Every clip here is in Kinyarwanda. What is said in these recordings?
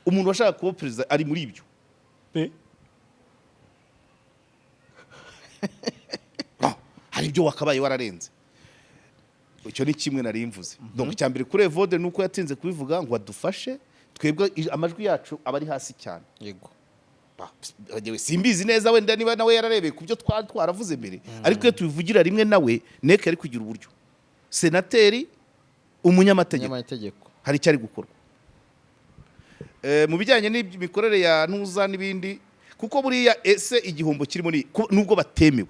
umuntu washaka kuba perezida ari muri ibyo hari ibyo wakabaye wararenze. Icyo ni kimwe nari mvuze. Donc cyambere kuri Evode nuko yatinze kubivuga ngo adufashe twebwe amajwi yacu abari hasi cyane. Yego. Simbizi neza wenda niba nawe yararebeye ku byo twaravuze mbere, ariko iyo tubivugira rimwe nawe neke ari kugira uburyo senateri umunyamategeko hari cyari gukorwa mu bijyanye n'imikorere ya ntuza n'ibindi, kuko buriya ese igihombo kirimo nubwo batemewe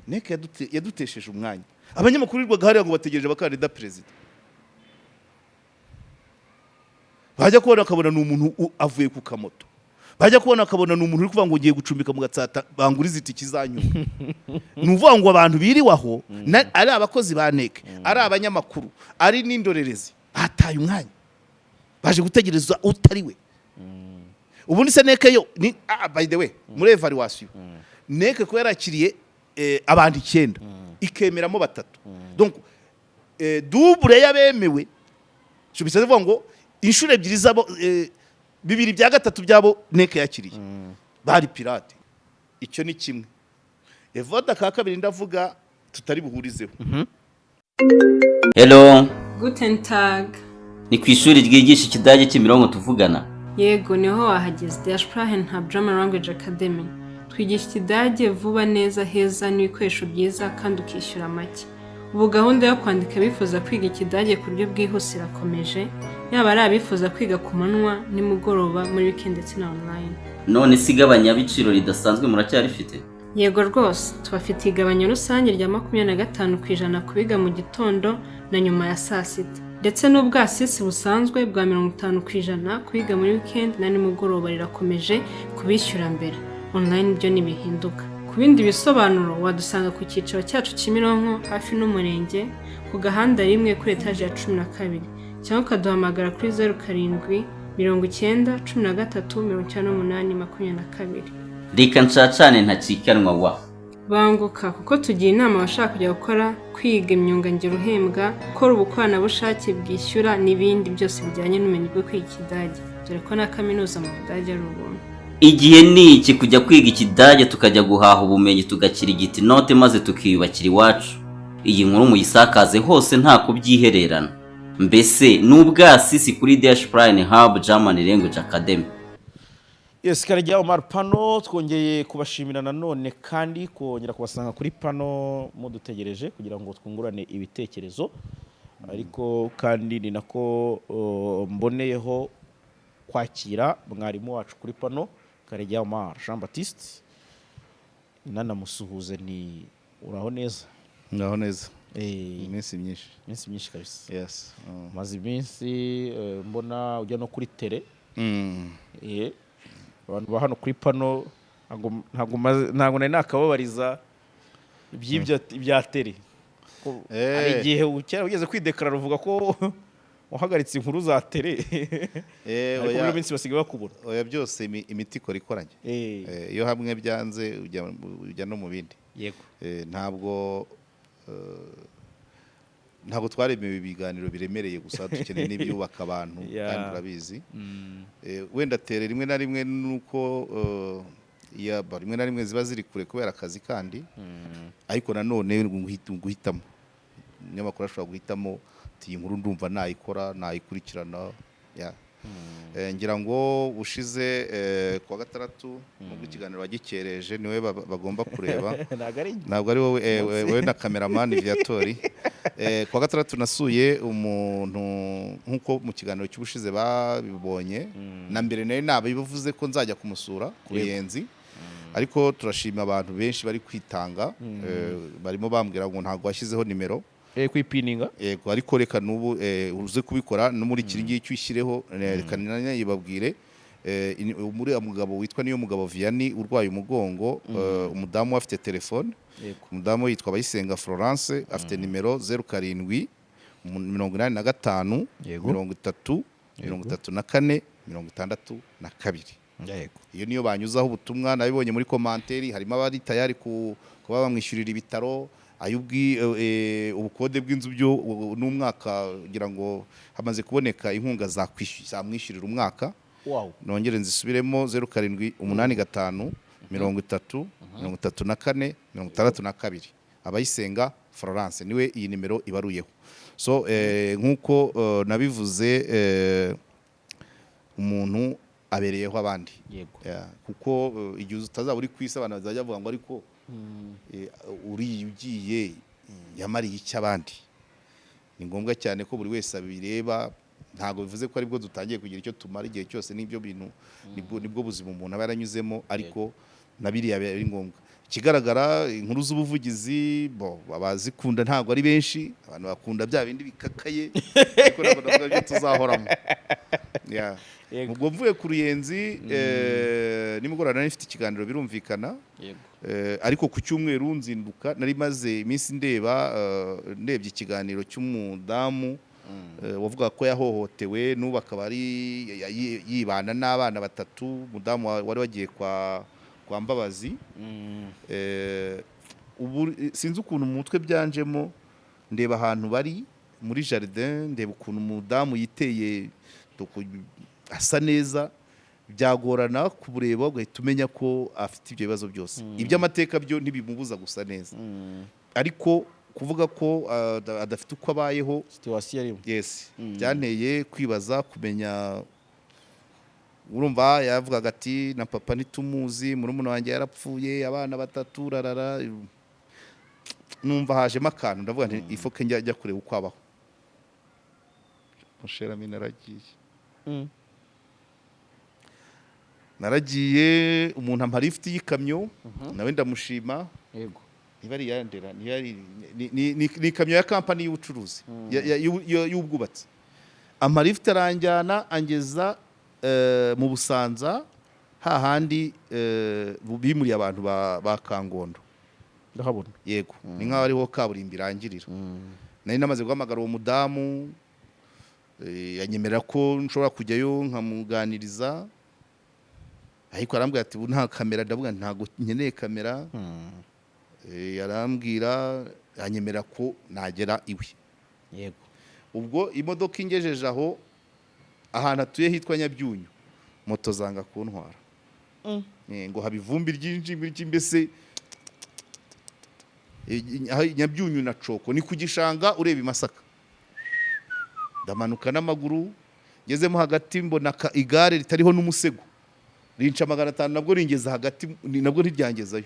neke yadutesheje umwanya. Abanyamakuru rwaga hariya ngo bategereje abakandida perezida, bajya kubona akabona n'umuntu avuye ku kamoto, bajya kubona akabona n'umuntu uri kuvuga ngo ngiye gucumbika mu Gatsata banguriza itiki zanyuma. Nuvuga ngo abantu biriwaho ari abakozi ba neke, ari abanyamakuru, ari n'indorerezi bataye umwanya baje gutegereza utari we. Ubundi se neke yo ni by the way muri evaluation neke ko yarakiriye abantu 9 ikemeramo 3. Donc double yabemewe cyo bisaze vuga ngo inshuro ebyiri zabo bibiri bya gatatu byabo neke yakiriye bari pirate. Icyo ni kimwe. Evode ka kabiri ndavuga tutari buhurizeho. Hello. Guten Tag. Ni ku ishuri ryigisha ikidage cy'Imirongo tuvugana. Yego niho wahageze. Der Sprachenhab Language Academy. Twigisha ikidage vuba neza heza n'ibikoresho byiza kandi ukishyura make. Ubu gahunda yo kwandika bifuza kwiga ikidage ku buryo bwihuse irakomeje, yaba ari abifuza kwiga ku manywa nimugoroba muri weekend ndetse na online. None sigabanya biciro ridasanzwe muracyarifite? Yego rwose tubafite igabanya rusange rya 25% kubiga mu gitondo na nyuma ya saa sita, ndetse n'ubwasisi busanzwe bwa 50% kubiga muri weekend na nimugoroba rirakomeje kubishyura mbere. Online byo nibihinduka. Ku bindi bisobanuro wadusanga ku cyiciro cyacu Kimironko hafi n'umurenge ku gahanda rimwe kuri etage ya 12 cyangwa kaduhamagara kuri 07 90 13 98 22. Reka ncacane ntacikanwa wa. Banguka kuko tugiye inama abashaka kujya gukora kwiga imyuga ngiro uhembwa, gukora ubukoranabushake bwishyura n'ibindi byose bijyanye n'ubumenyi bwo kwiga ikidage, dore ko na kaminuza mu Budage ari ubuntu. Igihe ni iki kujya kwiga ikidage tukajya guhaha ubumenyi tugakira igiti note maze tukiyubakira iwacu. Iyi nkuru muyisakaze hose nta kubyihererana. Mbese n'ubwasisi kuri Der Sprachenhab German Language Academy. Yes, Karejya Omar Pano twongeye kubashimira nanone kandi kongera kubasanga kuri Pano mudutegereje kugira ngo twungurane ibitekerezo, ariko kandi ni nako mboneyeho kwakira mwarimu wacu kuri Pano Karejya Omar Jean Baptiste. Nanamusuhuze ni uraho neza? Ngaho neza. Iminsi myinshi kabisa. Yes. Maze iminsi mbona ujya no kuri tele. Abantu ba hano kuri Pano ntago nari nakababariza ibya tele. Ari igihe ukera ugeze kwidekarara uvuga ko uhagaritse inkuru za tele. Ariko muri minsi basigaye bakubura. Oya byose imiti ikoranye. Iyo hamwe byanze ujya no mu bindi. Yego. Ntabwo twaremewe ibiganiro biremereye gusa dukeneye n'ibyubaka abantu kandi urabizi. Wenda tere rimwe na rimwe nuko rimwe na rimwe ziba ziri kure kubera akazi kandi, ariko nanone guhitamo nyamakuru ashobora guhitamo iyi nkuru ndumva nayikora nayikurikirana. Ngira ngo ushize kwa gatandatu mu kiganiro bagikereje niwe bagomba kureba. Ntabwo ari wowe na cameraman Viatori. Kwa gatandatu nasuye umuntu nkuko mu kiganiro cy'ubushize babibonye, na mbere nayo nabivuze ko nzajya kumusura ku Ruyenzi, ariko turashima abantu benshi bari kwitanga. Barimo bambwira ngo ntabwo washyizeho nimero kwipininga. Yego, ariko reka nubu uze kubikora no muri kiri ngiye cyushyireho, reka yibabwire muri umugabo witwa niyo mugabo Vianney urwaye umugongo. Umudamu afite telefone, umudamu yitwa Bayisenga Florence, afite nimero 07 85 30 34 62. Iyo niyo banyuzaho ubutumwa. Nabibonye muri komanteri harimo abari tayari kuba bamwishyurira ibitaro, ubukode bw'inzu byo n'umwaka, kugira ngo hamaze kuboneka inkunga zamwishyurira umwaka. wow nongere nzisubiremo 0785 30 34 62 Abayisenga Florence niwe iyi nimero ibaruyeho. So nkuko nabivuze umuntu abereyeho abandi yego kuko igihe utazaba uri kwisa abantu bazajya bavuga ngo ariko uri ugiye yamariye iki abandi. Ni ngombwa cyane ko buri wese abireba, ntago bivuze ko aribwo dutangiye kugira icyo tumara igihe cyose, n'ibyo bintu nibwo buzima umuntu aba yaranyuzemo, ariko nabiriya ari ngombwa. Ikigaragara inkuru z'ubuvugizi abazikunda ntago ari benshi, abantu bakunda bya bindi bikakaye ariko nabwo byo tuzahoramo. Ubwo mvuye ku Ruyenzi nimugorana nifite ikiganiro birumvikana, ariko ku cyumweru nzinduka nari maze iminsi ndebye ikiganiro cy'umudamu wavuga ko yahohotewe n'ubu akaba ari yibana n'abana 3, umudamu wari wagiye kwa Mbabazi. Ubu sinzi ukuntu mu mutwe byanjemo, ndeba ahantu bari muri jardin, ndeba ukuntu umudamu yiteye asa neza, byagorana kubureba ugahita umenya ko afite ibyo bibazo byose. Iby'amateka byo ntibimubuza gusa neza, ariko kuvuga ko adafite uko abayeho situation arimo. Yes, byanteye kwibaza, kumenya. Urumva yavugaga ati na papa nitumuzi, murumuna wanjye yarapfuye, abana 3 rarara. Numva hajemo akantu, ndavuga nti ifoke njya kureba uko abaho. Mushera mine naragiye umuntu ampari ifite y'ikamyo, nawe ndamushima. Yego. Ntibari yandera, ni ikamyo ya kampani y'ubucuruzi y'ubwubatsi. Ampari ifite aranjyana angeza mu Busanza, hahandi bimuriye abantu ba Kangondo. Ndahabona. Yego, ni nkaho ariho kaburimbi irangirira. Nari namaze guhamagara uwo mudamu, yanyemerera ko nshobora kujyayo nkamuganiriza, ariko arambwira ati nta kamera. Ndavuga ntago nkeneye kamera. Yarambwira yanyemerera ko nagera iwe. Yego. Ubwo imodoka ingejeje aho ahantu atuye hitwa Nyabyunyu, moto zanga kuntwara. Ngo haba ivumbi ryinshi mbese Nyabyunyu na Coko ni ku gishanga ureba i Masaka. Ndamanuka n'amaguru, ngezemo hagati mbona igare ritariho n'umusego, rinca 500, nabwo ringeza hagati, nabwo ntiryangezayo.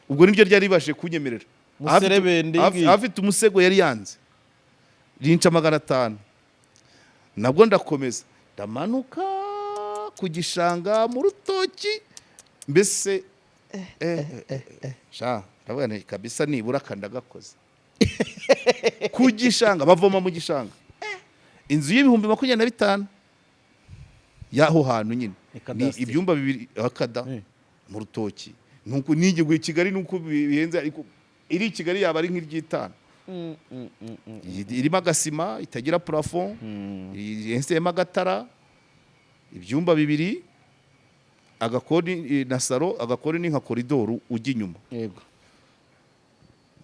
Ubwo nibyo ryari ribashe kunyemerera. Afite umusego yari yanze, rinca 500. Nabwo ndakomeza ndamanuka ku gishanga mu rutoki, mbese ndavuga nti kabisa nibura kandagakoze. Ku gishanga bavoma mu gishanga, inzu y'ibihumbi 25 yaho hantu nyine, ni ibyumba 2 akada mu rutoki. Nuko nigiguye Kigali nuko bihenze, ariko iri Kigali yaba ari nk'iry'itanu. Irimo agasima, itagira plafond, yensemo agatara, ibyumba 2, agakoni na saro, agakoni ni nka koridoro ujya inyuma. Yego.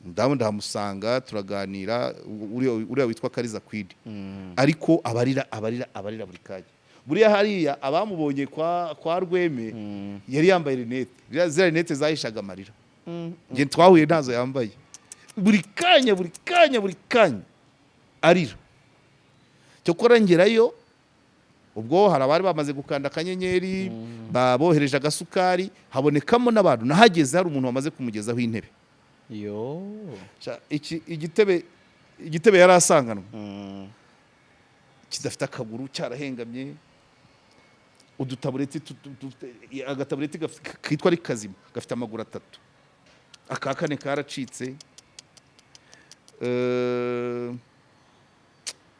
Ndamusanga turaganira, uriya witwa Kariza Kwidi. Ariko abarira buri kanya. Buriya hariya abamubonye kwa Rweme yari yambaye rinete, zira rinete zahishaga amarira. Nge twahuye ntazo yambaye, buri kanya arira. Cyokora ngerayo, ubwo hari abari bamaze gukanda akanyenyeri, babohereje agasukari, habonekamo n'abantu. Nahageze hari umuntu wamaze kumugezaho intebe. Igitebe yari asanganwa, kidafite akaguru, cyarahengamye. Udutabureti, agatabureti kitwa ari kazima, gafite amaguru 3, aka kane karacitse.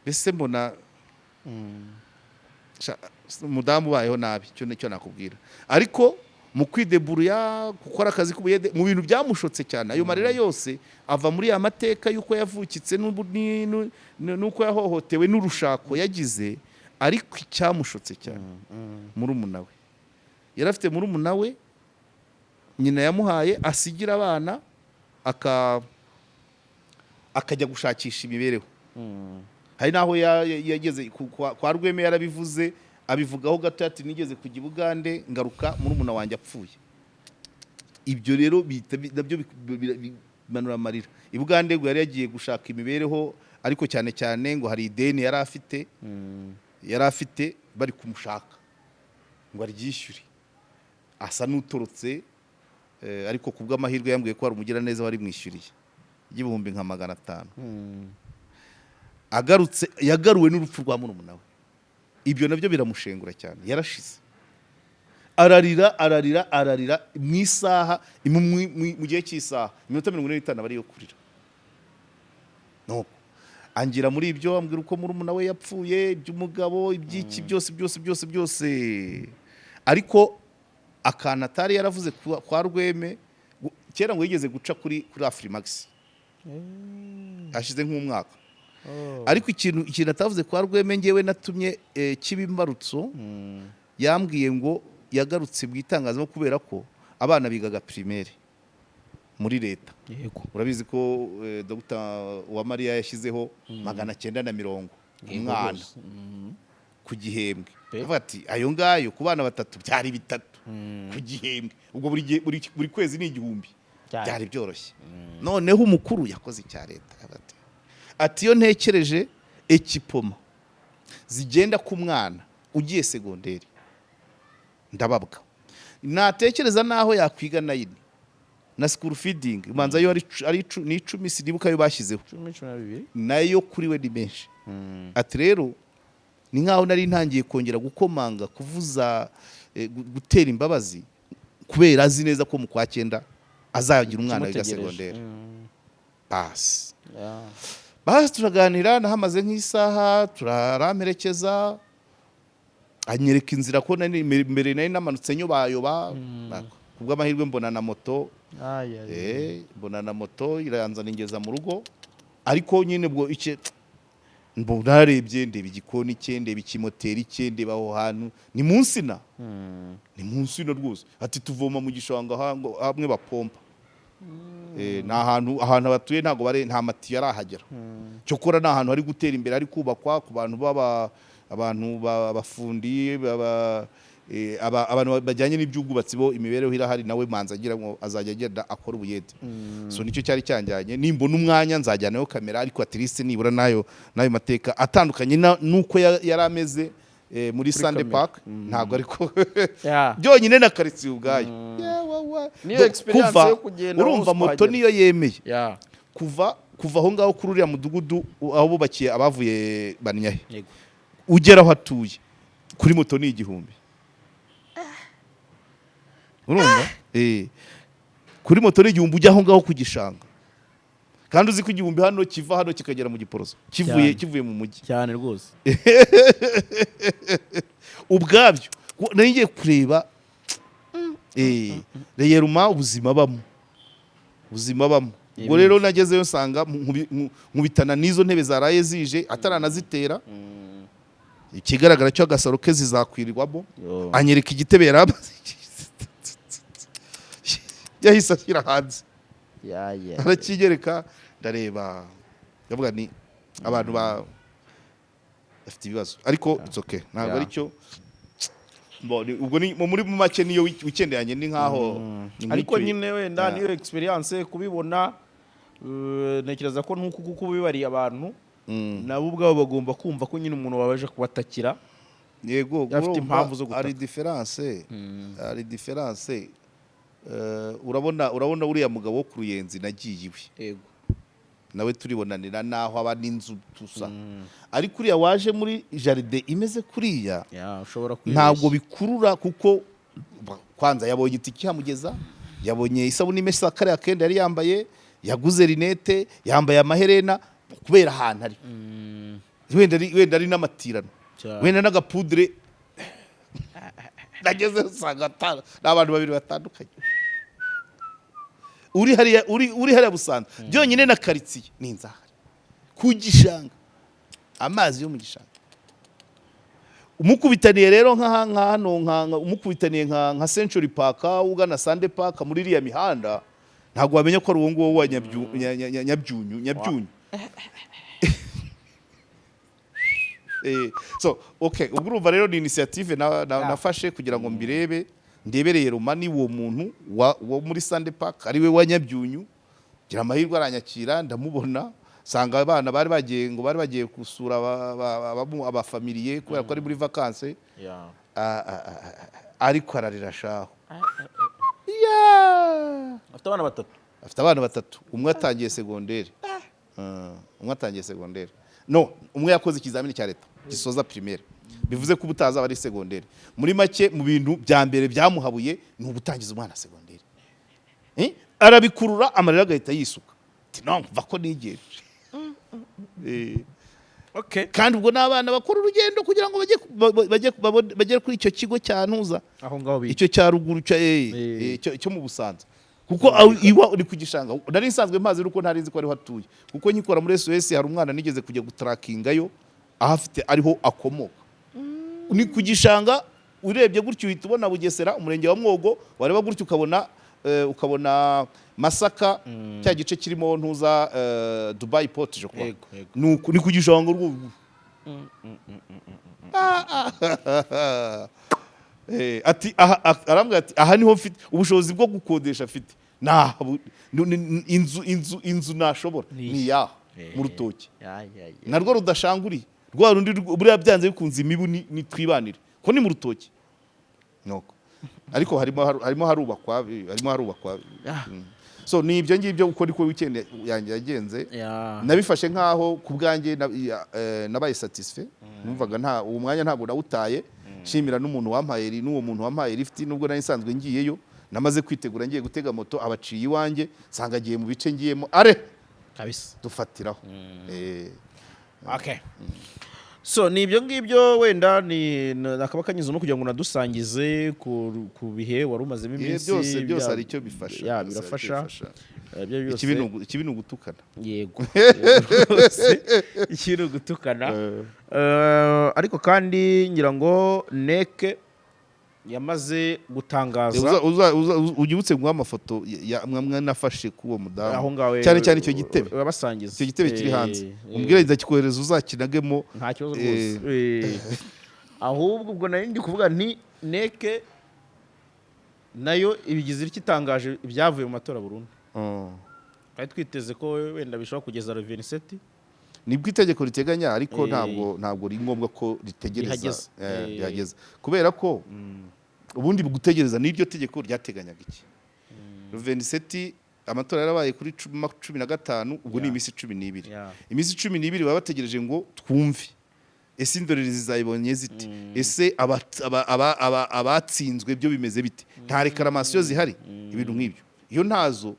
Bese mbona umudamu bayeho nabi, cyo nakubwira. Ariko mu kwideburuya, gukora akazi k'ubuyede, mu bintu byamushotse cyane. Ayo marira yose ava muri ya mateka yuko yavukitse nuko yahohotewe n'urushako yagize. Ariko icyamushotse cyane, murumuna we yari afite murumuna we, nyina yamuhaye asigira abana, akajya gushakisha imibereho. Hari naho yageze kwa Rweme, yarabivuze abivugaho gato ati nigeze kujya i Bugande ngaruka muri umuna wanjye apfuye. Ibyo rero nabyo bimanura amarira. I Bugande ngo yari yagiye gushaka imibereho ariko cyane cyane ngo hari ideni yari afite bari kumushaka ngo aryishyure, asa n'utorotse ariko kubw'amahirwe yambwiye ko hari umugiraneza wari mwishyuriye y'ibihumbi nka 500. Agarutse yagaruwe n'urupfu rwa murumuna we. Ibyo nabyo biramushengura cyane, yarashize ararira mu isaha mu gihe cy'isaha iminota 45 bari yo kurira. No angira muri ibyo ambwira uko murumuna we yapfuye, iby'umugabo, ibyiki byose ariko akana atari yaravuze kwa Rweme kera ngo yigeze guca kuri Afrimax hashize nk'umwaka. Ariko ikintu atavuze kwa Rweme ngewe natumye kibimbarutso yambwiye ngo yagarutse mu itangazamakuru kubera ko abana bigaga primaire muri leta. Yego. Urabizi ko Dr. Uwamariya yashyizeho 990 umwana ku gihembwe. Avuga ati ayo ngayo ku bana batatu byari bitatu ku gihembwe. Ubwo buri kwezi ni 1000. Byari byoroshye. Noneho umukuru yakoze icya leta. Ati yo ntekereje ekipoma zigenda ku mwana ugiye segonderi ndababwa. Natekereza naho yakwiga na school feeding imanza yo ari 10 sinibuka yo bashyizeho 12 nayo kuri we ni menshi. Ati rero ni nkaho nari ntangiye kongera gukomanga kuvuza gutera imbabazi kubera azi neza ko mu kwa 9 azagira umwana wiga segonderi. Basi turaganira nahamaze nk'isaha turaramperekeza anyereka inzira ko mbere nari namanutse nyobayoba kubw'amahirwe mbona na moto mbona na moto iranzana ingeza mu rugo. Ariko nyine bwo narebye ndeba igikoni cye, ndeba ikimoteri cye, ndeba aho hantu ni munsi na rwose. Ati tuvoma mu gishanga hamwe bapompa. Na ahantu abatuye nta mati yarahagera. Cyokora na ahantu hari gutera imbere ari kubakwa ku bantu bafundi abantu bajyanye n'iby'ubwubatsi bo imibereho irahari nawe manza agira ngo azajya agenda akora ubuyede. So nicyo cyari cyanjyanye nimbona umwanya nzajyanayo kamera ariko atiriste nibura nayo mateka atandukanye nuko yari ameze muri Sunday Park ntabwo ariko byonyine na karitsiye ubwayo. Niyo experience yo kugenda urumva moto niyo yemeye kuva aho ngaho kuri uriya mudugudu aho bubakiye abavuye Banyahe ugera aho atuye kuri moto ni 1000. Urumva kuri moto ni 1000 ujya aho ngaho ku gishanga kandi uzi ko 1000 hano kiva hano kikagera mu Giporoso kivuye mu mujyi cyane rwose. Ubwabyo ngiye kureba reyeruma ubuzima bamo ubwo rero nagezeyo nsanga nkubitana n'izo ntebe zaraye zije ataranazitera. Ikigaragara cyo agasaro ke zizakwirirwamo anyereka igitebe yarabaze yahise ashyira hanze arakigereka ndareba ndavuga ni abantu bafite ibibazo ariko it's okay ntabwo ari cyo. Ubwo ni muri make niyo weekend yanjye ni nkaho ariko nyine wenda niyo experience kubibona nekereza ko nuko kuko bibari abantu nabo ubwabo bagomba kumva ko nyine umuntu wabaje kubatakira. Yego afite impamvu zo gutaka. Ari difference urabona uriya mugabo wo ku Ruyenzi nagiye iwe. Yego nawe turibonanira naho aba n'inzu tusa. Ariko uriya waje muri jaride imeze kuriya ntabwo bikurura kuko kwanza yabonye itiki hamugeza, yabonye isabuni imesa kariya kenda yari yambaye, yaguze rinete, yambaye amaherena kubera ahantu ari. Wenda ari n'amatirano, wenda n'agapudre nageze usanga n'abantu babiri batandukanye. Uri hariya Busanza byonyine na karitsiye ni inzahari ku gishanga, amazi yo mu gishanga. Umukubitaniye rero hano umukubitaniye nka Century Park ugana Sunday Park muri iriya mihanda ntabwo wamenya ko ari uwo nguwo wa Nyabyunyu. So okay, ubwo urumva rero ni initiative nafashe kugira ngo ndebereye Romani uwo muntu wo muri Sunday Park ari we wa Nyabyunyu, gira amahirwe aranyakira ndamubona, sanga abana bari bagiye gusura abafamiliye kubera ko ari muri vacances, ariko ararira shaho. Afite abana batatu, umwe atangiye secondaire. No, umwe yakoze ikizamini cya leta gisoza primaire, bivuze ko ubutaza bari secondaire. Muri make mu bintu bya mbere byamuhabuye ni ubutangiza umwana secondaire. Arabikurura amarira agahita yisuka, ati no mva ko nigeje. Okay. Kandi ubwo n'abana bakora urugendo kugira ngo bajye kuri icyo kigo cya Ntuza, aho ngaho icyo cya ruguru cyo mu Busanza, kuko iwa uri kugishanga. Nari nsanzwe mpazi uko ntari nzi ko ariho hatuye, kuko nyikora muri SOS hari umwana nigeze kujya gutrakingayo ahafite ariho akomoka. Ni kugishanga, urebye gutyo uhita ubona Bugesera, umurenge wa Mwogo, wareba gutyo ukabona Masaka, cya gice kirimo Ntuza Dubai Port je kwa. Ni kugishanga rwo. Ati arambwira ati aha niho mfite ubushobozi bwo gukodesha afite. Inzu nashobora ni ya mu Rutoki. Narwo rudashanguri rwa rundi buriya byanze bikunze imibu ni twibanire ko ni mu Rutoki. Noko ariko harimo harubakwa. So ni ibyo ngibyo uko niko weekend yanjye yagenze. Nabifashe nkaho ku bwanjye nabaye satisfait, numvaga uwo mwanya ntabwo nawutaye. Shimira n'umuntu wampaye n'uwo muntu wampaye lift, nubwo nari nsanzwe ngiyeyo, namaze kwitegura ngiye gutega moto, abaciye iwanjye sanga giye mu bice ngiyemo kabisa dufatiraho. Okay. So ni ibyo ngibyo wenda ni nakaba kanyuze no kugira ngo nadusangize ku bihe wari umazemo iminsi. Byose ari cyo bifasha. Birafasha. Ikibi ni ugutukana. Yego. Ikibi ni ugutukana. Ariko kandi ngira ngo NEC yamaze gutangaza, ugibutse ngo amafoto mwamwe nafashe kuwo mudamu cyane icyo gitebe babasangiza, icyo gitebe kiri hanze, umbwira ndakikohereza uzakinagemo nta kibazo rwose. Ahubwo ubwo nari ndi kuvuga nti NEC nayo ibigize ikitangaje ibyavuye mu matora burundu. Kandi twiteze ko wenda bishobora kugeza le 27, nibwo itegeko riteganya, ariko ntabwo ri ngombwa ko ritegereza yageze, kubera ko ubundi gutegereza n'iryo tegeko ryateganyaga iki. 27 amatora yarabaye kuri 15, ubwo ni imisi 12. Imisi 12 baba bategereje ngo twumve ese indorerezi zayibonye ziti, ese abatsinzwe byo bimeze bite, nta reklamatio zihari, ibintu nk'ibyo. Iyo ntazo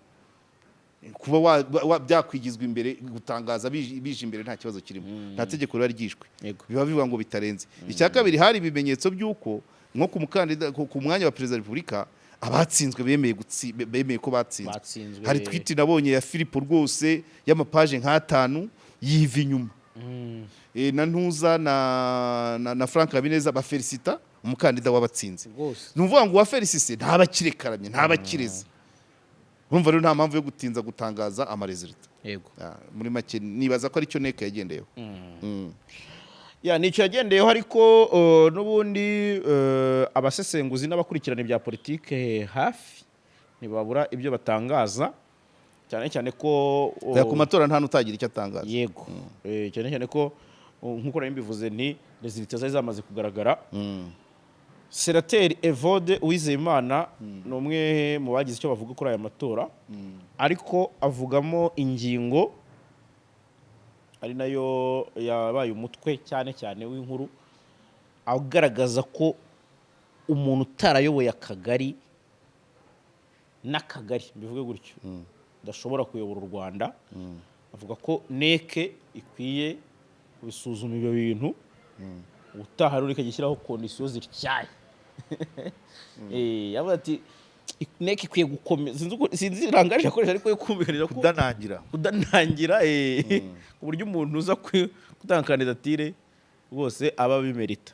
kuba byakwigizwa imbere, gutangaza bije imbere nta kibazo kirimo, nta tegeko riba ryishwe, biba bivuga ngo bitarenze. Icya kabiri, hari ibimenyetso by'uko nko ku mukandida ku mwanya wa Perezida wa Repubulika abatsinzwe bemeye ko batsinzwe. Hari tweet nabonye ya Philippe rwose y'amapaje nk'5 yiva inyuma, na Ntuza na Frank Habineza bafelicita umukandida wabatsinze. Nuvuga ngo wa felicite ntabakirekaramye, ntabakireze. Urumva rero nta mpamvu yo gutinza gutangaza amaresultat. Yego. Muri make nibaza ko ari cyo NEC yagendeyeho. Nicyo yagendeyeho, ariko n'ubundi abasesenguzi n'abakurikirana bya politike hafi ntibabura ibyo batangaza, cyane cyane ko ku matora nta nutagira icyo atangaza. Yego. Cyane cyane ko nkuko nari mbivuze nti resultat zari zamaze kugaragara. Senateri Evode Uwizeyimana ni umwe mu bagize icyo bavuga kuri aya matora, ariko avugamo ingingo ari nayo yabaye umutwe cyane cyane w'inkuru, agaragaza ko umuntu utarayoboye akagari n'akagari, bivuge gutyo, udashobora kuyobora u Rwanda. Avuga ko NEC ikwiye kubisuzuma ibyo bintu, utaha ruri kagishyiraho kondisiyo zityaye. Yavuga ati NEC ikwiye gukomeza, sinzi irangaje akoresha, ariko yo kumvirira ko kudanangira ku buryo umuntu uza gutanga kandidatire rwose aba bimerita.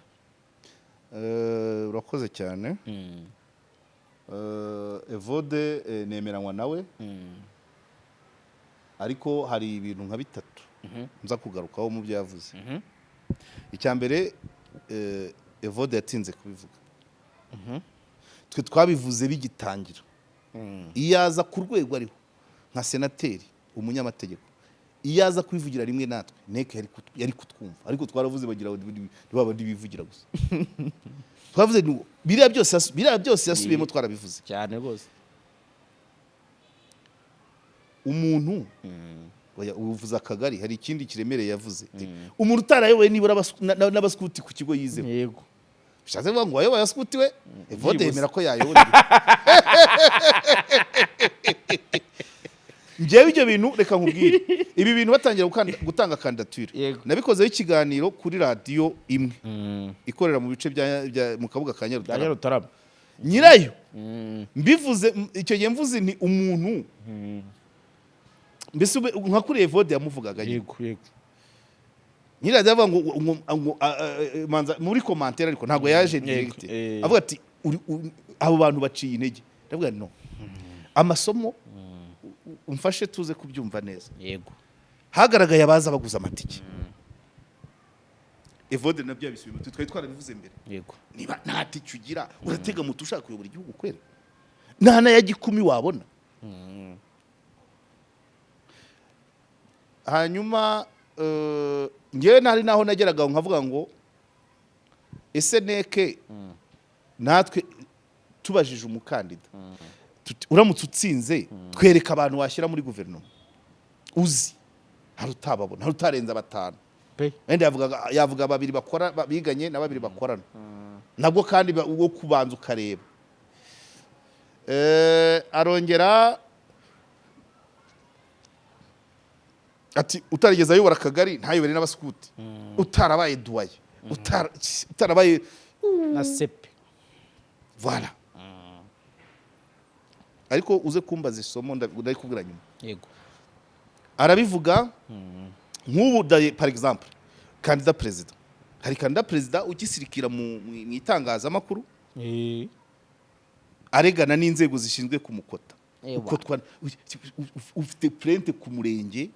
Urakoze cyane. Evode nemeranywa nawe, ariko hari ibintu nka bitatu nza kugarukaho mu byo yavuze. icyambere Evode yatinze kubivuga twe twabivuze bigitangira iyo aza ku rwego ariho nka senateri umunyamategeko iyo aza kwivugira rimwe natwe neke yari kutwumva ariko twaravuze bagira baba bivugira gusa twavuze biriya byose yasubiyemo twarabivuze cyane rwose umuntu uvuza akagari hari ikindi kiremereye yavuze umuntu utarayoboye nibura n'abaskuti ku kigo yizeho yego bishatse kuvuga ngo wayoboye askuti we Evode yemera ko yayobora njyewe ibyo bintu reka nkubwire ibi bintu batangira gutanga kandidature nabikozeho ikiganiro kuri radiyo imwe ikorera mu bice mu kabuga ka Nyarutarama nyirayo mbivuze icyo gihe mvuze ni umuntu mbese nka kuri Evode yamuvugaga yego nyirayo avuga ngo manza muri commentaire ariko ntago yaje direct avuga ati abo bantu baciye intege ndavuga no amasomo umfashe tuze kubyumva neza yego hagaragaye abaza baguza amatike Evode nabyo yabisubiye twari twarabivuze mbere yego niba nta tike ugira uratega moto ushaka kuyobora igihugu kwera nta na ya 10 wabona hanyuma ngewe nari naho nageraga nkavuga ngo ese neke natwe tubajije umukandida uramutse utsinze twereka abantu washyira muri guverinoma uzi hari utababona hari utarenza 5 wenda yavuga 2 bakora biganye na 2 bakorana nabwo kandi uwo kubanza ukareba arongera ati utarigeze ayobora akagari ntayobore n'abaskuti utarabaye duwaye utarabaye na sepe voilà ariko uze kumbaza isomo ndari kubwira nyuma yego arabivuga nk'ubu par exemple kandida president hari kandida president ugisirikira mu itangazamakuru aregana n'inzego zishinzwe kumukota uko ufite plainte ku murenge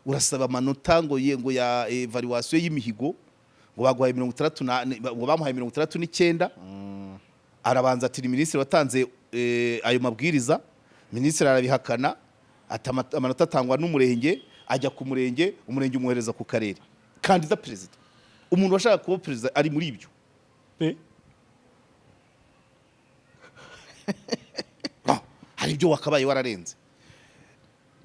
urasaba amanota ngo ya evaluation y'imihigo ngo bagwaye 60 ngo bamuhaye 69 arabanza ati ministre watanze ayo mabwiriza ministre arabihakana amanota atangwa n'umurenge ajya ku murenge umurenge umuhereza ku karere kandida president umuntu washaka kuba president ari muri ibyo hari ibyo wakabaye wararenze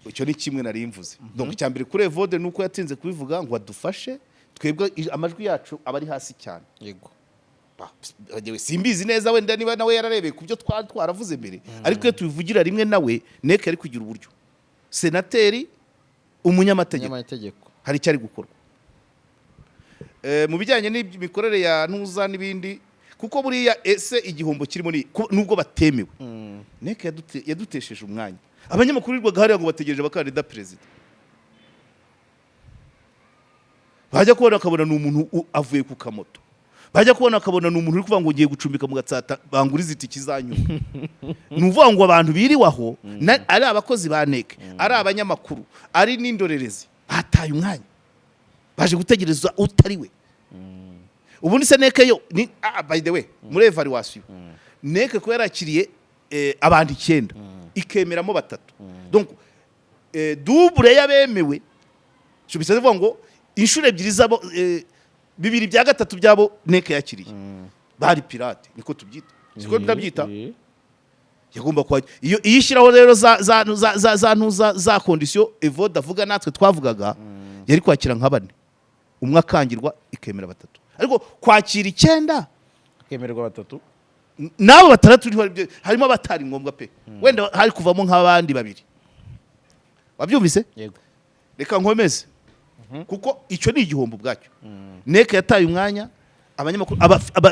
icyo ni kimwe nari mvuze donc cyambere kuri Evode nuko yatinze kubivuga ngo adufashe twebwe amajwi yacu abari hasi cyane yego simbizi neza wenda niba nawe yararebeye kubyo twaravuze mbere ariko iyo tubivugira rimwe nawe neke ari kugira uburyo senateri umunyamategeko hari cyari gukorwa mu bijyanye n'imikorere ya ntuza n'ibindi kuko buriya ese igihombo kirimo nubwo batemewe neke yadutesheje umwanya abanyamakuru rwaga hariya ngo bategereje abakandida president bajya kubona akabona ni umuntu avuye ku kamoto bajya kubona akabona ni umuntu uri kuvuga ngo ugiye gucumbika mu Gatsata banguriza itiki zanyuma ni uvuga ngo abantu biriwaho ari abakozi ba neke ari abanyamakuru ari n'indorerezi bataye umwanya baje gutegereza utari we ubundi se neke yo ni by the way muri evaluation neke ko yarakiriye abantu 9 ikemeramo 3 donc double yabemewe cyo bisa bivuga ngo inshuro ebyiri zabo 2/3 byabo neke yakiriye bari pirate niko tubyita siko ndabyita yagomba kwa iyo yishyiraho rero za condition Evode avuga natwe twavugaga yari kwakira nka 4 umwe akangirwa ikemera 3 ariko kwakira 9 kemererwa 3 nabo 6 harimo abatari ngombwa pe wenda hari kuvamo nk'abandi 2 wabyumvise yego reka nkomeze kuko icyo ni igihombo bwacyo neke yataye umwanya abanyamakuru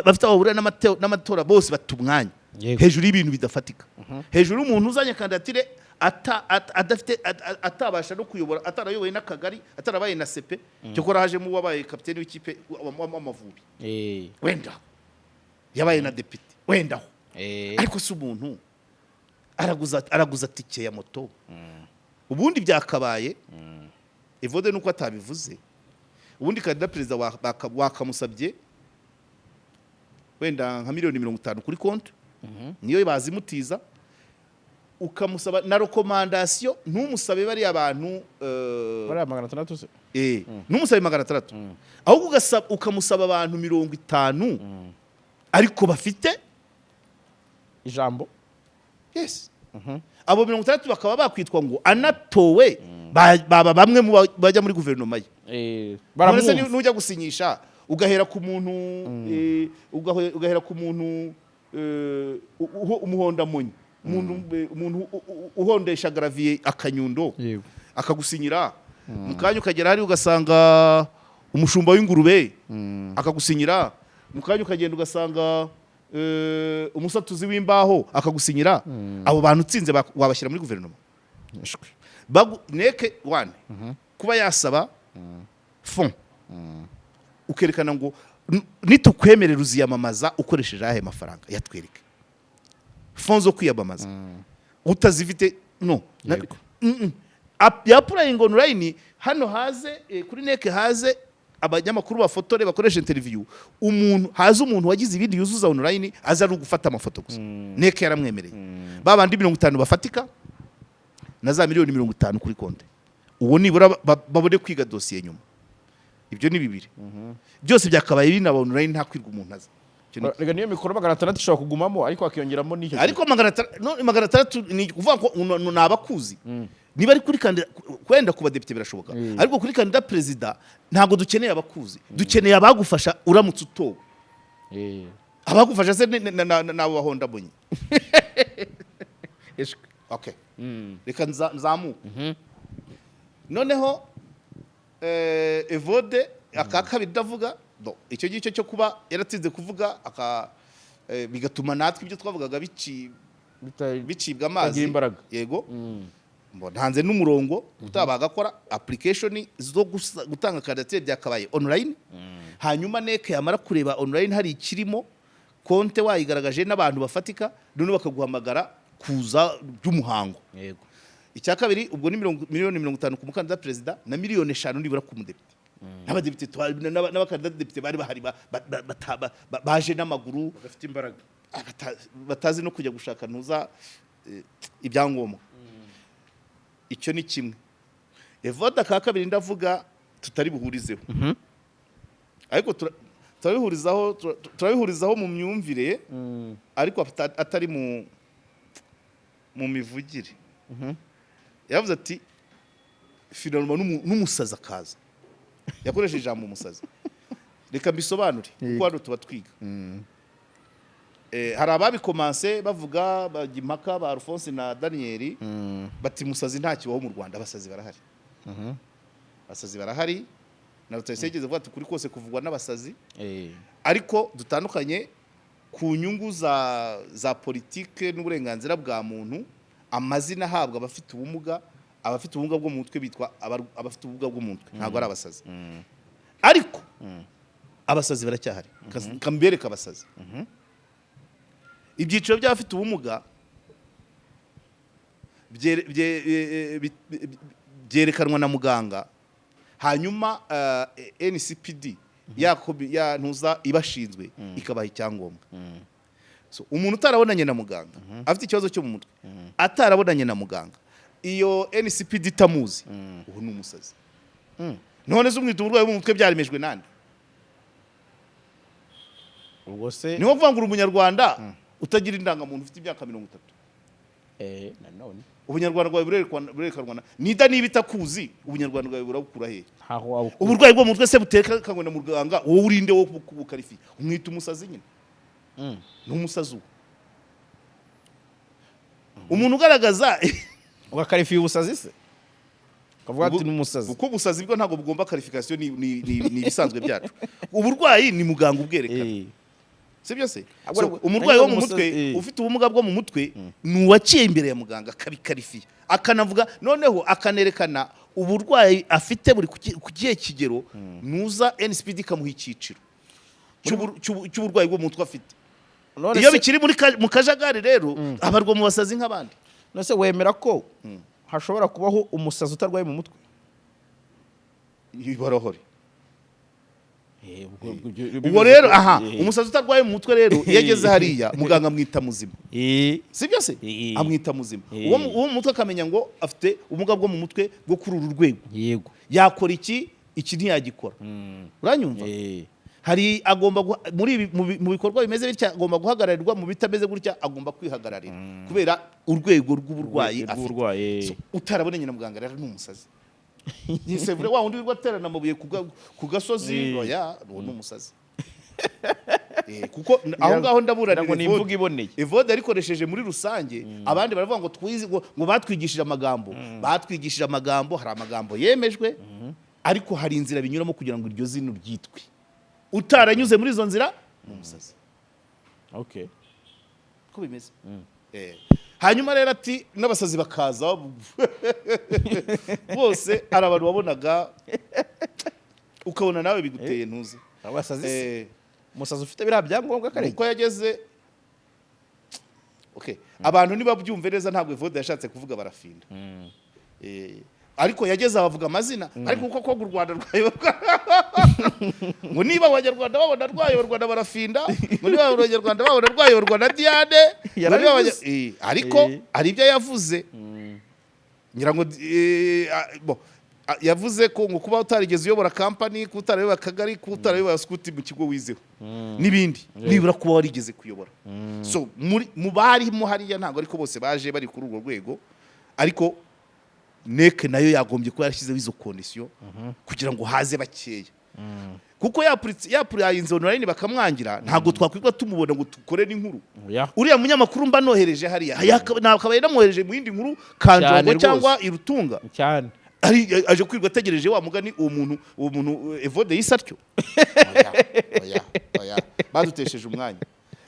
bafite ababura n'amatora bose batumwanya hejuru y'ibintu bidafatika hejuru umuntu uzanye kandidatire adafite atabasha no kuyobora atarayoboye n'akagari atarabaye na sepe cyo ko rajemo wabaye kapiteni w'ikipe w'Amavubi wenda yabaye na deputy wenda ariko si umuntu araguza tike ya moto ubundi byakabaye Evode nuko atabivuze ubundi kandida perezida wakamusabye wenda nka miliyoni 50 kuri konti niyo bazimutiza, ukamusaba na recommandation, ntumusabe bari abantu bari 600 se ntumusabe 600 ahubwo ukamusaba abantu 50 ariko bafite ijambo. Yes. Abo 60 bakaba bakwitwa ngo anatowe baba bamwe mu bajya muri guverinoma ye. Baramwese nujya gusinyisha ugahera ku muntu ugahera ku muntu umuhondamunyi, umuntu uhondesha gravier akanyundo akagusinyira, mukanya ukagera hari ugasanga umushumba w'ingurube akagusinyira, mukanya ukagenda ugasanga umusatuzi w'imbaho akagusinyira. Abo bantu utsinze wabashyira muri guverinoma. Neke one kuba yasaba fond ukerekana ngo nitukwemerera uziyamamaza ukoresheje ahe mafaranga yatwereke fond zo kwiyamamaza utazifite no yapurayinga online hano haze kuri neke haze abanyamakuru bafotore bakoresha interview, haza umuntu wagize ibindi yuzuza online aza ari gufata amafoto gusa. Neke yaramwemereye babandi 50 bafatika na za miliyoni 50 kuri konti, uwo nibura babone kwiga dosiye nyuma. Ibyo ni bibiri byose byakabaye binaba online, nta kwirwa umuntu aza. Rega niyo mikoro 600 ishobora kugumamo ariko akiyongeramo n'icyo, ariko 600 ni kuvuga ko nabakuzi niba ari kuri kwenda kuba depite birashoboka, ariko kuri kandida perezida ntago dukeneye abakuzi, dukeneye abagufasha uramutse utowe. Abagufasha se nabo bahonda bonye. Okay. Reka nzamuka. Noneho Evode akakabiri ndavuga icyo gice cyo kuba yaratsinze kuvuga bigatuma natwe ibyo twavugaga bicibwa amazi. Yego. Hanze n'umurongo utabagakora application zo gutanga candidature byakabaye online. Hanyuma neke yamara kureba online hari ikirimo konte wayigaragaje n'abantu bafatika, none bakaguhamagara kuza by'umuhango. Yego. Icya kabiri ubwo ni miliyoni 50 ku mukandida perezida na miliyoni 5 nibura ku mudepite. N'abadepite n'abakandida depite bari bahari baje n'amaguru bafite imbaraga, batazi no kujya gushaka ntuza ibyangombwa. Icyo ni kimwe. Evode ka kabiri ndavuga tutari buhurizeho, ariko turabihurizaho mu myumvire, ariko atari mu mivugire. Yavuze ati finalement n'umusaza kaza, yakoresheje ijambo umusaza. Reka mbisobanure kuko hano tuba twiga. Hari ababikomanse bavuga bagimaka ba Alphonse na Daniel bati musazi nta kibaho mu Rwanda, abasazi barahari. Abasazi barahari na rutayisegeze vuga ati kuri kose kuvugwa n'abasazi, ariko dutandukanye ku nyungu za politike n'uburenganzira bwa muntu. Amazina ahabwa abafite ubumuga bwo mu mutwe bitwa abafite ubumuga bwo mu mutwe, ntabwo ari abasazi. Ariko abasazi baracyahari, kambereka abasazi. Ibyiciro by'abafite ubumuga byerekanwa na muganga, hanyuma NCPD ya ntuza ibashinzwe ikabaha icyangombwa. So umuntu utarabonanye na muganga afite ikibazo cyo mu mutwe, atarabonanye na muganga, iyo NCPD itamuzi, ubu ni umusazi. None z'umwita uburwayi bwo mu mutwe byaremejwe nande? Ubwo se niho kuvuga ngo umunyarwanda utagira indangamuntu ufite imyaka 30. Nanone ubunyarwanda bwawe burerekanwa nida niba itakuzi, ubunyarwanda bwawe burabukura he? Haho uburwayi bwo mu mutwe se butekanywe na muganga, wowe urinde wo kubukarifi umwita umusazi nyine. N'umusazi umuntu ugaragaza ugakarifiye ubusazi se kavuga ati n'umusazi, kuko ubusazi bwo ntabwo bugomba qualification, ni ibisanzwe byacu. Uburwayi ni muganga ubwerekana, sibyo se? Umurwayi wo mu mutwe ufite ubumuga bwo mu mutwe nuwaciye imbere ya muganga akabikarifiye, akanavuga noneho akanerekana uburwayi afite buri ku gihe kigero, nuza NCPD kamuha icyiciro cy'uburwayi bwo mu mutwe afite. Iyo bikiri mu kajagari rero abarwa mu basazi nk'abandi. Nose wemera ko hashobora kubaho umusazi utarwaye mu mutwe? Barahari. ubwo rero umusazi utarwaye mu mutwe rero iyo ageze hariya muganga amwita muzima sibyo se amwita muzima uwo mu mutwe akamenya ngo afite ubumuga bwo mu mutwe bwo kuri uru rwego yego yakora iki ntiyagikora uranyumva hari agomba mu bikorwa bimeze bitya agomba guhagararirwa mu bitameze gutya agomba kwihagararira kubera urwego rw'uburwayi afite utarabonanye na muganga rero ni umusazi yisevure wa wundi wirwa aterana amabuye ku gasozi oya uwo ni umusazi kuko aho ngaho ndaburanira Evode yarikoresheje muri rusange abandi baravuga ngo twize ngo batwigishije amagambo hari amagambo yemejwe ariko hari inzira binyuramo kugira ngo iryo zino ryitwe utaranyuze muri izo nzira ni umusazi ko bimeze hanyuma rero ati n'abasazi bakaza bose ari abantu wabonaga ukabona nawe biguteye ntuzi abasazi umusazi ufite biriya byangombwa kare uko yageze abantu nibabyumve neza ntabwo Evode yashatse kuvuga barafinda ariko yageze abavuga amazina ariko uko koga u Rwanda rwayoborwa ngo niba abanyarwanda babona rwayoborwa na barafinda ngo niba abanyarwanda babona rwayoborwa na Diane ariko hari ibyo yavuze ngira ngo yavuze ko ngo kuba utarigeze uyobora company ko utarayobora akagari ko utarayobora scout mu kigo wizeho n'ibindi nibura kuba warigeze kuyobora so mu barimo hariya ntabwo ariko bose baje bari kuri urwo rwego ariko neke nayo yagombye kuba yarashyizeho izo condition kugira ngo haze bakeya kuko yapuriye online bakamwangira ntabwo twakwirwa tumubona ngo tukore n'inkuru uriya munyamakuru mba nohereje hariya nakabaye namwohereje mu yindi nkuru Kanjongo cyangwa Irutunga cyane aje kwirwa ategereje wa mugani uwo muntu Evode yisatyo oya badutesheje umwanya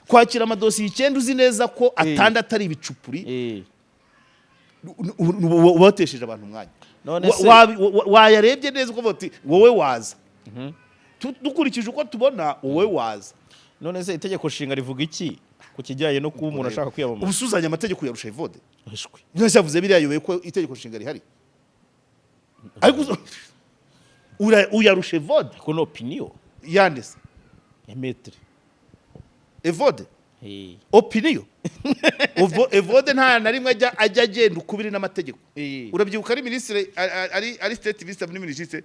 kwakira amadosiye 9 uzi neza ko atandatu ari ibicupuri watesheje abantu umwanya wayarebye neza uko bati wowe waza dukurikije uko tubona wowe waza none se itegeko nshinga rivuga iki ku kijyanye no kuba umuntu ashaka kwiyamamaza ubusuzanya amategeko yarusha Evode none yavuze biriya yoboye ko itegeko nshinga rihari ariko uyarusha Evode ko no opinion yandese emetre Evode opinion Evode nta na rimwe ajya agenda ukubiri n'amategeko urabyibuka ari ministre ari state minister muri ministre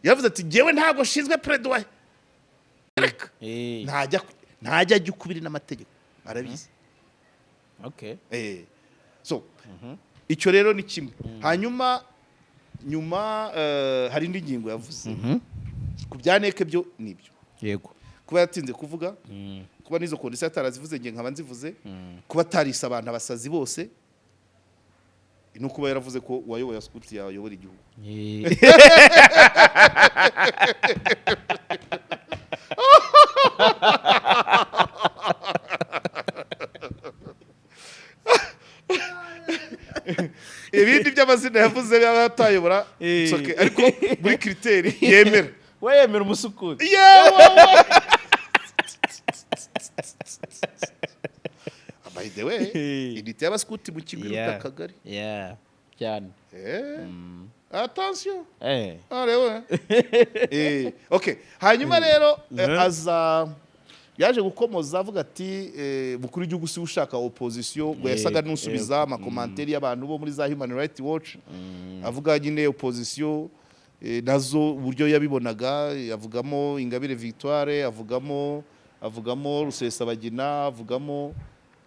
yavuze ati jewe ntago shinzwe plaidoyer ntajya ajya ukubiri n'amategeko arabizi so icyo rero ni kimwe hanyuma nyuma hari indi ngingo yavuze ku byaneke byo nibyo yego kuba yatinze kuvuga kuba nizo kondisiyo atarazivuze nge nkaba nzivuze kuba atarisa abantu abasazi bose no kuba yaravuze ko wayoboye scout yayobora igihugu ibindi by'amazina yavuze y'abatayobora ariko muri criteri yemera wemera umusukuti by the way idite y'abaskuti mu kigo y'akagari cyane attention arewe okay hanyuma rero aza yaje gukomoza avuga ati mukuru w'igihugu si ushaka opposition ngo yasaga n'usubiza amakomanteri y'abantu bo muri za Human Rights Watch avuga nyine opposition nazo uburyo yabibonaga avugamo Ingabire Victoire avugamo Rusesabagina avugamo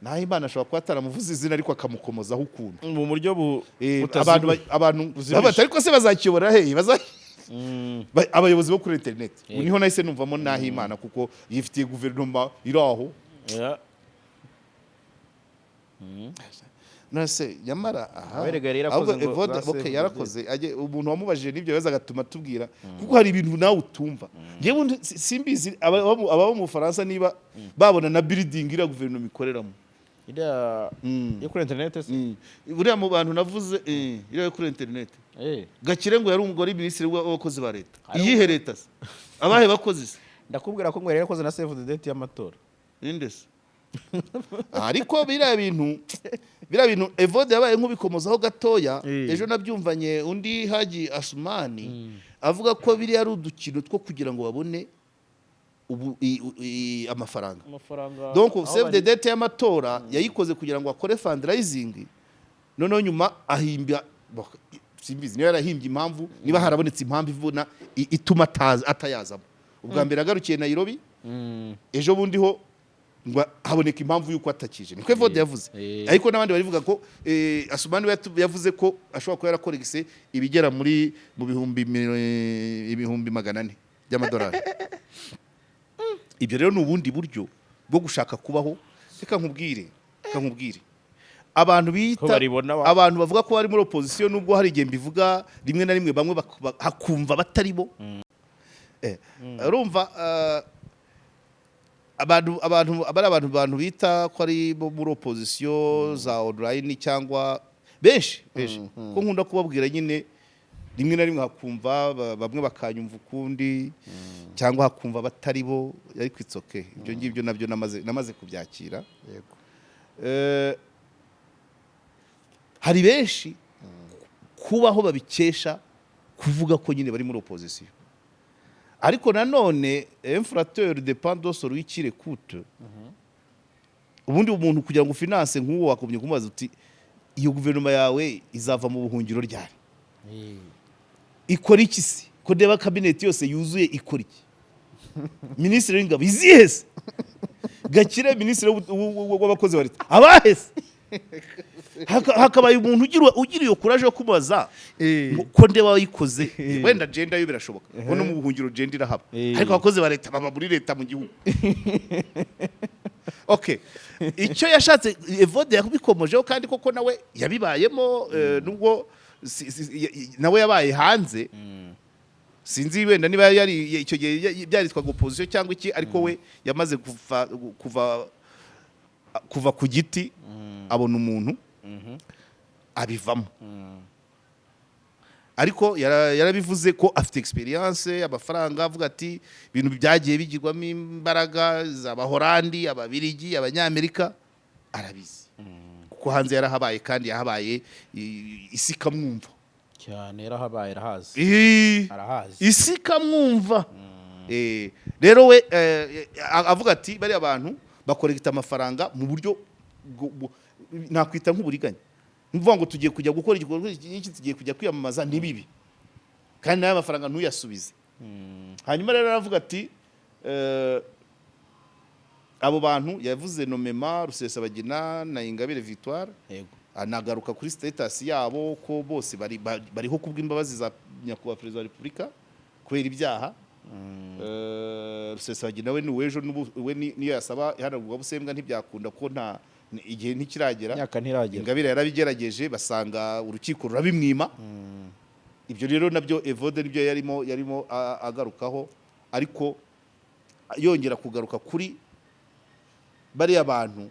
naho Imana ashobora kuba ataramuvuze izina ariko akamukomozaho ukuntu mu buryo abantu ariko se bazakiyobora he abayobozi bo kuri internet niho nahise numvamo naho Imana kuko yifitiye guverinoma iraho nase nyamara Evode yarakoze umuntu wamubajije n'ibyo yaza agatuma tubwira kuko hari ibintu nawe utumva ngewe simbizi aba mu Faransa niba babona na building ira guverinoma ikoreramo yo kuri internet buriya mu bantu navuze ira yo kuri internet Gakire ngo yari umugore ministre w'abakozi ba leta iyihe leta se abahe bakozi ndakubwira ko ngo yari yakoze na save the date y'amatora indese ariko biriya bintu Evode yabaye nk'ubikomozaho gatoya ejo nabyumvanye undi Haji Asumani avuga ko biriya ari udukino two kugira ngo babone amafaranga. amafaranga Donc aho save the bari- date y'amatora yayikoze kugira ngo akore fundraising, noneho nyuma ahimba simbizi niyo yarahimbye impamvu, niba harabonetse impamvu ivuna ituma atayazamo. Ubwa mbere agarukiye Nairobi, ejo bundi ho ngo haboneka impamvu yuko atakije, niko Evode yavuze. Ariko n'abandi barivuga ko Asumani yavuze ko ashobora kuba yarakoregise ibigera mu bihumbi 400 by'amadolari. Ibyo rero ni ubundi buryo bwo gushaka kubaho. Reka nkubwire abantu bita abantu bavuga ko bari muri opposition, nubwo hari igihe mbivuga rimwe na rimwe bamwe hakumva batari bo. Urumva abantu bita ko ari muri opposition za online cyangwa benshi ko nkunda kubabwira nyine rimwe na rimwe hakumva bamwe bakanyumva ukundi cyangwa hakumva batari bo, ariko it's okay. Ibyo ngibyo nabyo namaze kubyakira. Yego. Hari benshi kubaho babikesha kuvuga ko nyine bari muri opposition, ariko nanone infrateur dépend de celui qui l'écoute. Ubundi umuntu kugira ngo finance nk'uwo wakomye kumubaza uti iyo guverinoma yawe izava mu buhungiro ryari, ikora iki se, ko deba cabinet yose yuzuye ikora iki, ministre w'ingabo izihese, Gakire ministre w'abakozi ba leta abahese, hakabaye umuntu ugira iyo courage yo kumubaza ko ndeba wayikoze. Wenda gender yo birashoboka, no mu buhungiro gender irahaba, ariko abakozi ba leta baba muri leta mu gihugu. Okay, icyo yashatse Evode yakubikomojeho, kandi koko nawe yabibayemo, nubwo nawe yabaye hanze. Sinzi wenda niba yari icyo gihe byaritwaga opposition cyangwa iki, ariko we yamaze kuva ku giti abona umuntu abivamo. Ariko yarabivuze ko afite experience, amafaranga, avuga ati ibintu byagiye bigirwamo imbaraga z'Abahorandi, Ababirigi, Abanyamerika, arabizi kuko hanze yarahabaye, kandi yahabaye isi kamwumva cyane, yarahabaye arahazi, arahazi isi kamwumva. Rero we avuga ati bari abantu bakorekita amafaranga mu buryo nakwita nk'uburiganya. Mvuga ngo tugiye kujya gukora igikorwa iki, tugiye kujya kwiyamamaza ntibibi, kandi nayo amafaranga ntuyasubize. Hanyuma rero aravuga ati abo bantu yavuze nomema Rusesabagina na Ingabire Victoire, anagaruka kuri status yabo ko bose bariho kubw'imbabazi za nyakubahwa Perezida wa Repubulika kubera ibyaha. Rusesabagina we ni wejo, we niyo yasaba ihanagurwa busembwa ntibyakunda ko nta igihe ntikiragera. Ingabire yarabigerageje basanga urukiko rurabimwima. Ibyo rero nabyo Evode nibyo yarimo agarukaho, ariko yongera kugaruka kuri bari abantu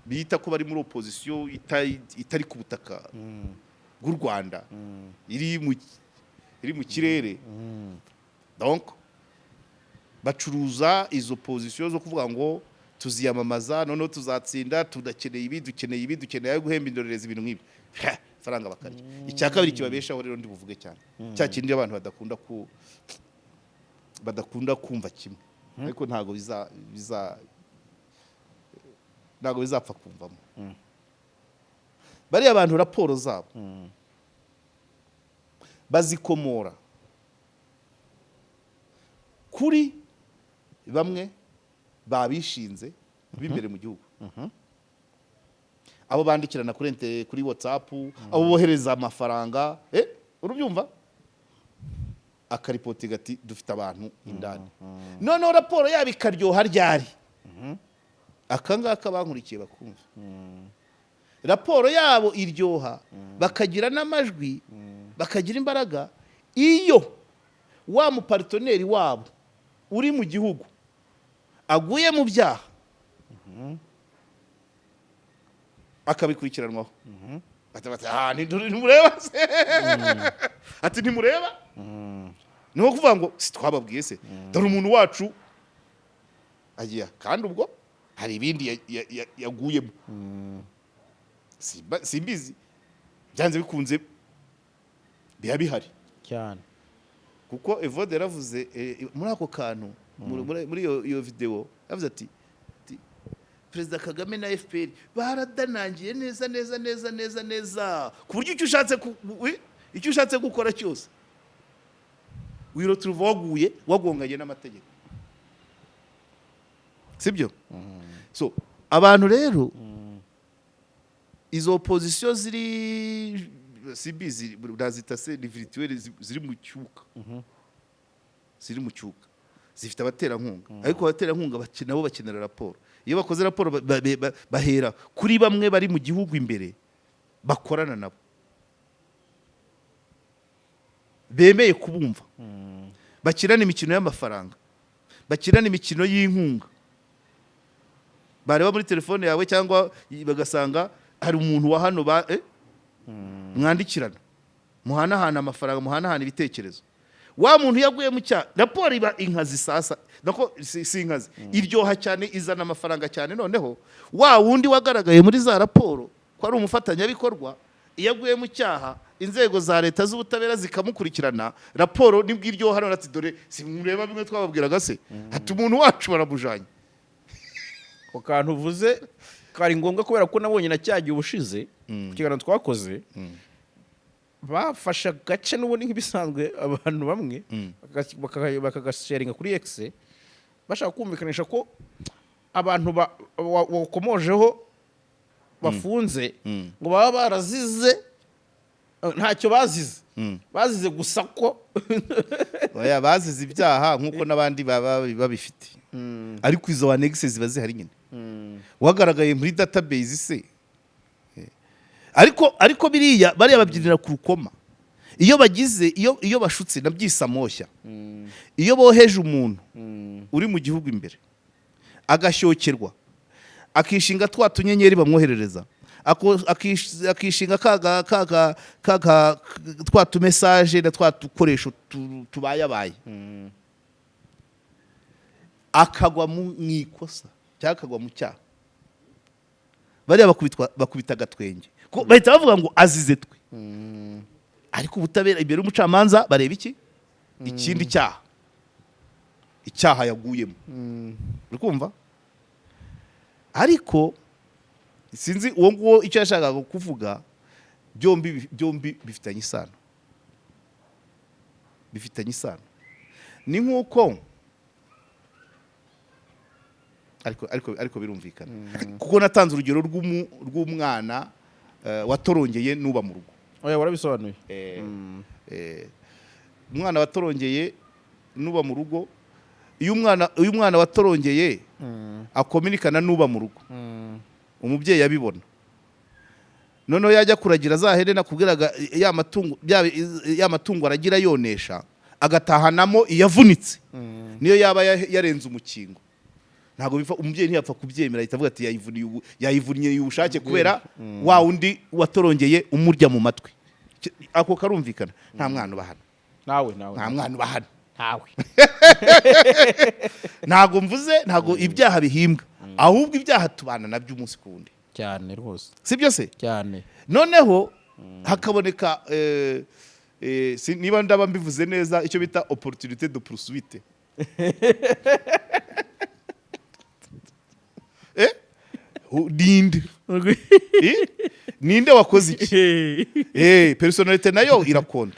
bita ko bari muri opposition itari ku butaka bw'u Rwanda, iri mu kirere. Donc bacuruza izo position zo kuvuga ngo tuziyamamaza, noneho tuzatsinda, tudakeneye ibi, dukeneye ayo guhemba indorerezi, ibintu nk'ibi faranga bakarya. Icya kabiri kibabeshaho rero ndi buvuge cyane, cya kindi abantu badakunda kumva kimwe, ariko ntago bizapfa kumvamo. Bari abantu raporo zabo bazikomora kuri bamwe babishinze b'imbere mu gihugu, abo bandikirana kuri WhatsApp, abo bohereza amafaranga, urubyumva, akaripoti gati dufite abantu indani. Noneho raporo yabo ikaryoha ryari, akangaka bankurikiye bakumva. Raporo yabo iryoha, bakagira n'amajwi, bakagira imbaraga, iyo wa mu partenaire wabo uri mu gihugu aguye mu byaha akabikurikiranwaho. Ntimureba se, ati ntimureba, niho kuvuga ngo si twababwiye se, dore umuntu wacu agiye, kandi ubwo hari ibindi yaguyemo. Simbizi, byanze bikunze biba bihari cyane, kuko Evode yaravuze muri ako kantu muri iyo video yavuze ati Perezida Kagame na FPR baradanangiye neza ku buryo icyo ushatse gukora cyose wiroturuva wagonganye n'amategeko, sibyo? So abantu rero izo opposition ziri sibizi ndazita se virtuelle ziri mu cyuka, zifite abaterankunga, ariko abaterankunga nabo bakenera raporo. Iyo bakoze raporo bahera kuri bamwe bari mu gihugu imbere bakorana nabo, bemeye kubumva, bakirana imikino y'amafaranga, bakirana imikino y'inkunga, bareba muri telefone yawe cyangwa bagasanga hari umuntu wa hano mwandikirana, muhanahana amafaranga, muhanahana ibitekerezo. Wa muntu yaguye mu cyaha, raporo iba inkazi sasa, nako si inkazi, iryoha cyane, izana amafaranga cyane. Noneho wa wundi wagaragaye muri za raporo ko ari umufatanyabikorwa, iyo aguye mu cyaha inzego za leta z'ubutabera zikamukurikirana, raporo nibwo iryoha. None ati dore simureba bimwe twababwiraga se, ati umuntu wacu baramujanye. Ko kantu uvuze kari ngombwa kubera ko nabonye na cyagiye ubushize ku kiganiro twakoze, bafasha gace n'ubundi nk'ibisanzwe abantu bamwe bakagasharinga kuri X bashaka kumvikanisha ko abantu bakomojeho bafunze ngo baba barazize ntacyo bazize, bazize gusa ko oya bazize ibyaha nk'uko n'abandi baba babifite, ariko izo annexe ziba zihari nyine, wagaragaye muri database se. Ariko bariya babyinira ku rukoma. Iyo bagize iyo bashutse nabyisa moshya, iyo boheje umuntu uri mu gihugu imbere agashyokerwa, akishinga twa tunyenyeri bamwoherereza, akishinga twa tumessage na twa dukoresho tubayabaye, akagwa mu ikosa cyangwa akagwa mu cyaha, bariya bakubita agatwenge, bahita bavuga ngo azize twe. Ariko ubutabera imbere y'umucamanza bareba ikindi icyaha yaguyemo, uri kumva? Ariko sinzi uwo nguwo icyo yashakaga kuvuga, byombi bifitanye isano, ni nk'uko ariko birumvikana, kuko natanze urugero rw'umwana watorongeye nuba mu rugo. Oya warabisobanuye. Umwana watorongeye nuba mu rugo, iyo umwana watorongeye akominikana nuba mu rugo, umubyeyi abibona, noneho yajya kuragira za herena kubwiraga ya matungo aragira yonesha, agatahanamo iyavunitse, niyo yaba yarenze umukingo, ntabwo bifa, umubyeyi ntiyapfa kubyemera, ahita avuga ati yayivuniye ubushake kubera wa undi watorongeye umurya mu matwi. Ako karumvikana. Nta mwana ubahana, nta mwana ubahana, ntabwo mvuze, ntabwo ibyaha bihimbwa, ahubwo ibyaha tubana nabyo umunsi ku wundi cyane rwose, sibyo se? Cyane. Noneho hakaboneka niba ndaba mbivuze neza, icyo bita opportunité de poursuite. Ninde wakoze iki? Personalite nayo irakonda.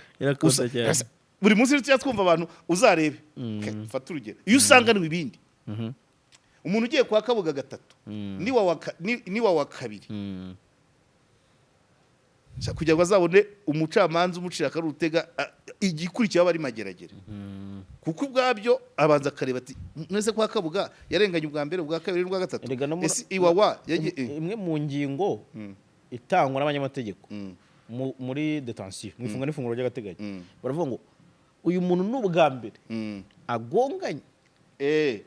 Buri munsi tujya twumva abantu, uzarebe fata urugero, iyo usanganwe ibindi, umuntu ugiye kwa Kabuga gatatu niwa wa kabiri, kugira ngo azabone umucamanza umucira akarutega igikurikiye aba ari mageragere, kuko ubwabyo abanza akareba ati mwese kwa Kabuga yarenganye ubwa mbere, ubwa kabiri n'ubwa gatatu. Ese iwawa imwe mu ngingo itangwa n'abanyamategeko muri detention, mu ifunga n'ifunguro ry'agateganyo, baravuga ngo uyu muntu n'ubwa mbere agonganye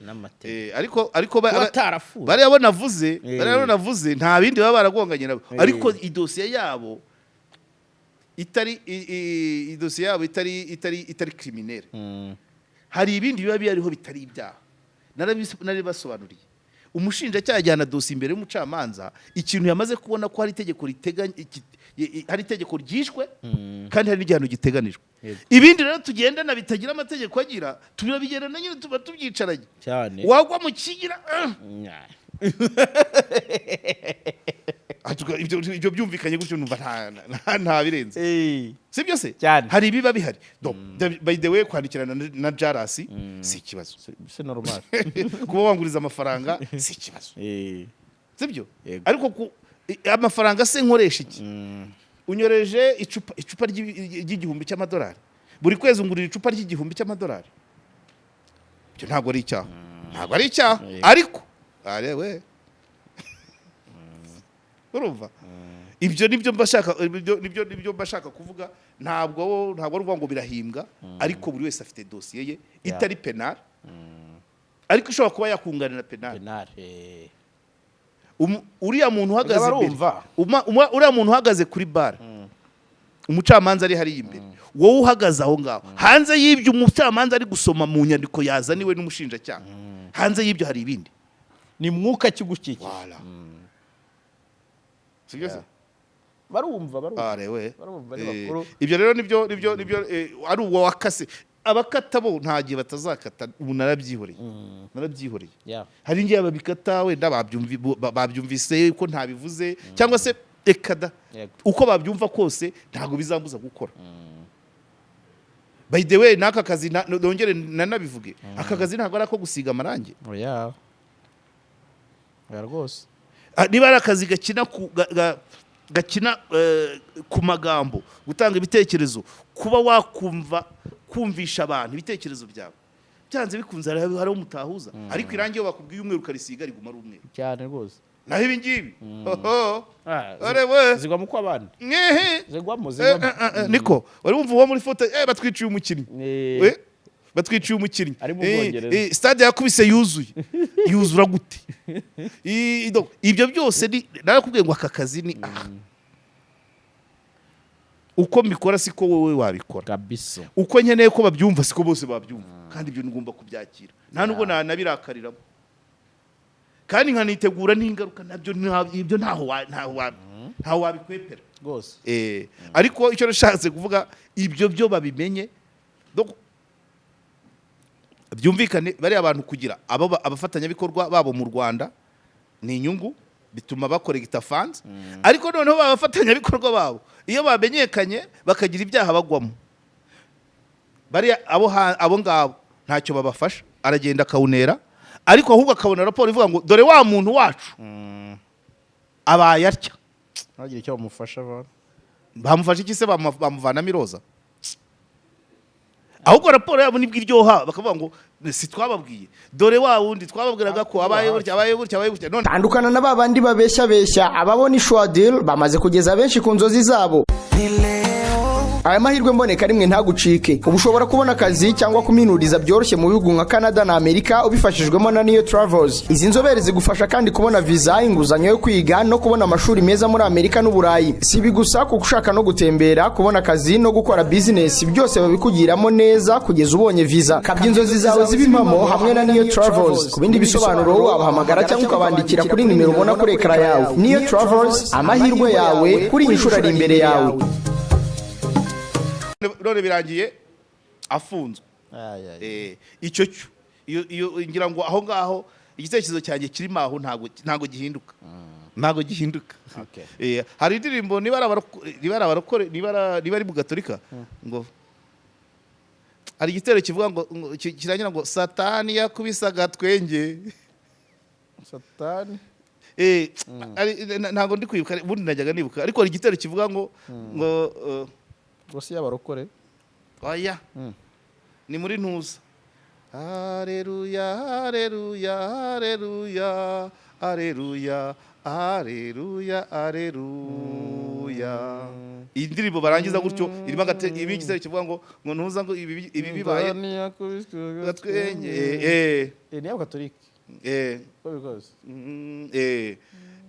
n'amategeko, ariko bari abo navuze nta bindi baba baragonganye nabo, ariko idosiye yabo itari criminelle. Hari ibindi biba biriho bitari ibyaha, nari basobanuriye. umushinjacyaha ajyana dosiye imbere y'umucamanza ikintu yamaze kubona ko hari itegeko riteganya hari itegeko ryishwe kandi hari n'igihano giteganijwe. Ibindi rero tugendana bitagira amategeko agira turabigendana nyine tuba tubyicaranye cyane wagwa mu kigira ibyo byumvikanye gutyo numva nta birenze sibyo se hari ibiba bihari by the way kwandikirana na Jarasi si ikibazo c'est normal kuba wanguriza amafaranga si ikibazo sibyo ariko amafaranga se nkoresha iki unyoreje icupa ry'igihumbi cy'amadolari buri kwezi ungurira icupa ry'igihumbi cy'amadolari byo ntabwo ari icyaha ariko arewe urumva ibyo nibyo mbashaka kuvuga ntabwo ari uvuga ngo birahimbwa ariko buri wese afite dosiye ye itari penal ariko ishobora kuba yakunganira penal uriya muntu uhagaze uriya muntu uhagaze kuri bar umucamanza ari hariya imbere wowe uhagaze aho ngaho hanze y'ibyo umucamanza ari gusoma mu nyandiko yazaniwe n'umushinjacyaha hanze y'ibyo hari ibindi ni mwuka kigukikije barumva ibyo rero nibyo ari uwo wakase abakata bo nta gihe batazakata ubu narabyihoreye hari ngiye babikata wenda babyumvise ko ntabivuze cyangwa se ekada uko babyumva kose ntabwo bizambuza gukora. By the way naka kazi nongere nanabivuge aka kazi ntabwo ari ako gusiga amarangi rwose niba ari akazi gakina ku magambo gutanga ibitekerezo kuba kumvisha abantu ibitekerezo byawe byanze bikunze hariho mutahuza ariko irangi yo bakubwiye umweru ukarisiga riguma ari umweru cyane rwose naho ibi ngibi zigwamo uko abandi zigwamo niko wari wumva uwo muri foto batwiciye umukinnyi batwiciye umukinnyi stade yakubise yuzura gute ibyo byose narakubwiye ngo aka kazi ni uko mbikora siko wowe wabikora kabisa uko nkeneye ko babyumva siko bose babyumva kandi ibyo ngomba kubyakira nta nubwo nabirakariramo kandi nkanitegura n'ingaruka nabyo ibyo ntaho wabikwepera rwose ariko icyo nashatse kuvuga ibyo byo babimenye byumvikane bari abantu kugira abafatanyabikorwa babo mu Rwanda ni inyungu bituma bakoregita funds ariko noneho abafatanyabikorwa babo iyo bamenyekanye bakagira ibyaha bagwamo bari abo ngabo ntacyo babafasha aragenda akawunera ariko ahubwo akabona raporo ivuga ngo dore wa muntu wacu abaye atya ntagira icyo bamufasha iki se bamuvanamo iroza ahubwo raporo yabo nibwo iryoha bakavuga ngo si twababwiye dore wa wundi twababwiraga ko abaye gutya none tandukana na babandi babeshya ababona ishwa deal bamaze kugeza benshi ku nzozi zabo. Aya mahirwe mboneka rimwe ntagucike. Ubu ushobora kubona akazi cyangwa kuminuriza byoroshye mu bihugu nka Canada na Amerika ubifashijwemo na Neo Travels. Izi nzobere zigufasha kandi kubona visa, inguzanyo yo kwiga no kubona amashuri meza muri Amerika n'Uburayi. Si ibi gusa kuko ushaka no gutembera, kubona akazi no gukora business byose babikugiramo neza kugeza ubonye visa. Kabya inzozi zawe zibimamo hamwe na Neo Travels. Ku bindi bisobanuro wabahamagara cyangwa ukabandikira kuri nimero ubona kuri ekara yawe. Neo Travels, amahirwe yawe kuri inshuro ari imbere yawe. None birangiye afunzwe icyo cyo iyo ngira ngo aho ngaho igitekerezo cyanjye kirimo aho ntago gihinduka hari indirimbo niba ari mu Gatolika ngo hari igitero kivuga ngo kirangira ngo Satani yakubisaga twenge Satani ntago ndi kwibuka ubundi najyaga nibuka ariko hari igitero kivuga ngo Rwose y'abarokore oya ni muri ntuza haleluya haleluya haleluya haleluya haleluya haleluya indirimbo barangiza gutyo irimo igitero kivuga ngo ntuza ngo ibi bibaye twenge ni y'Abatolika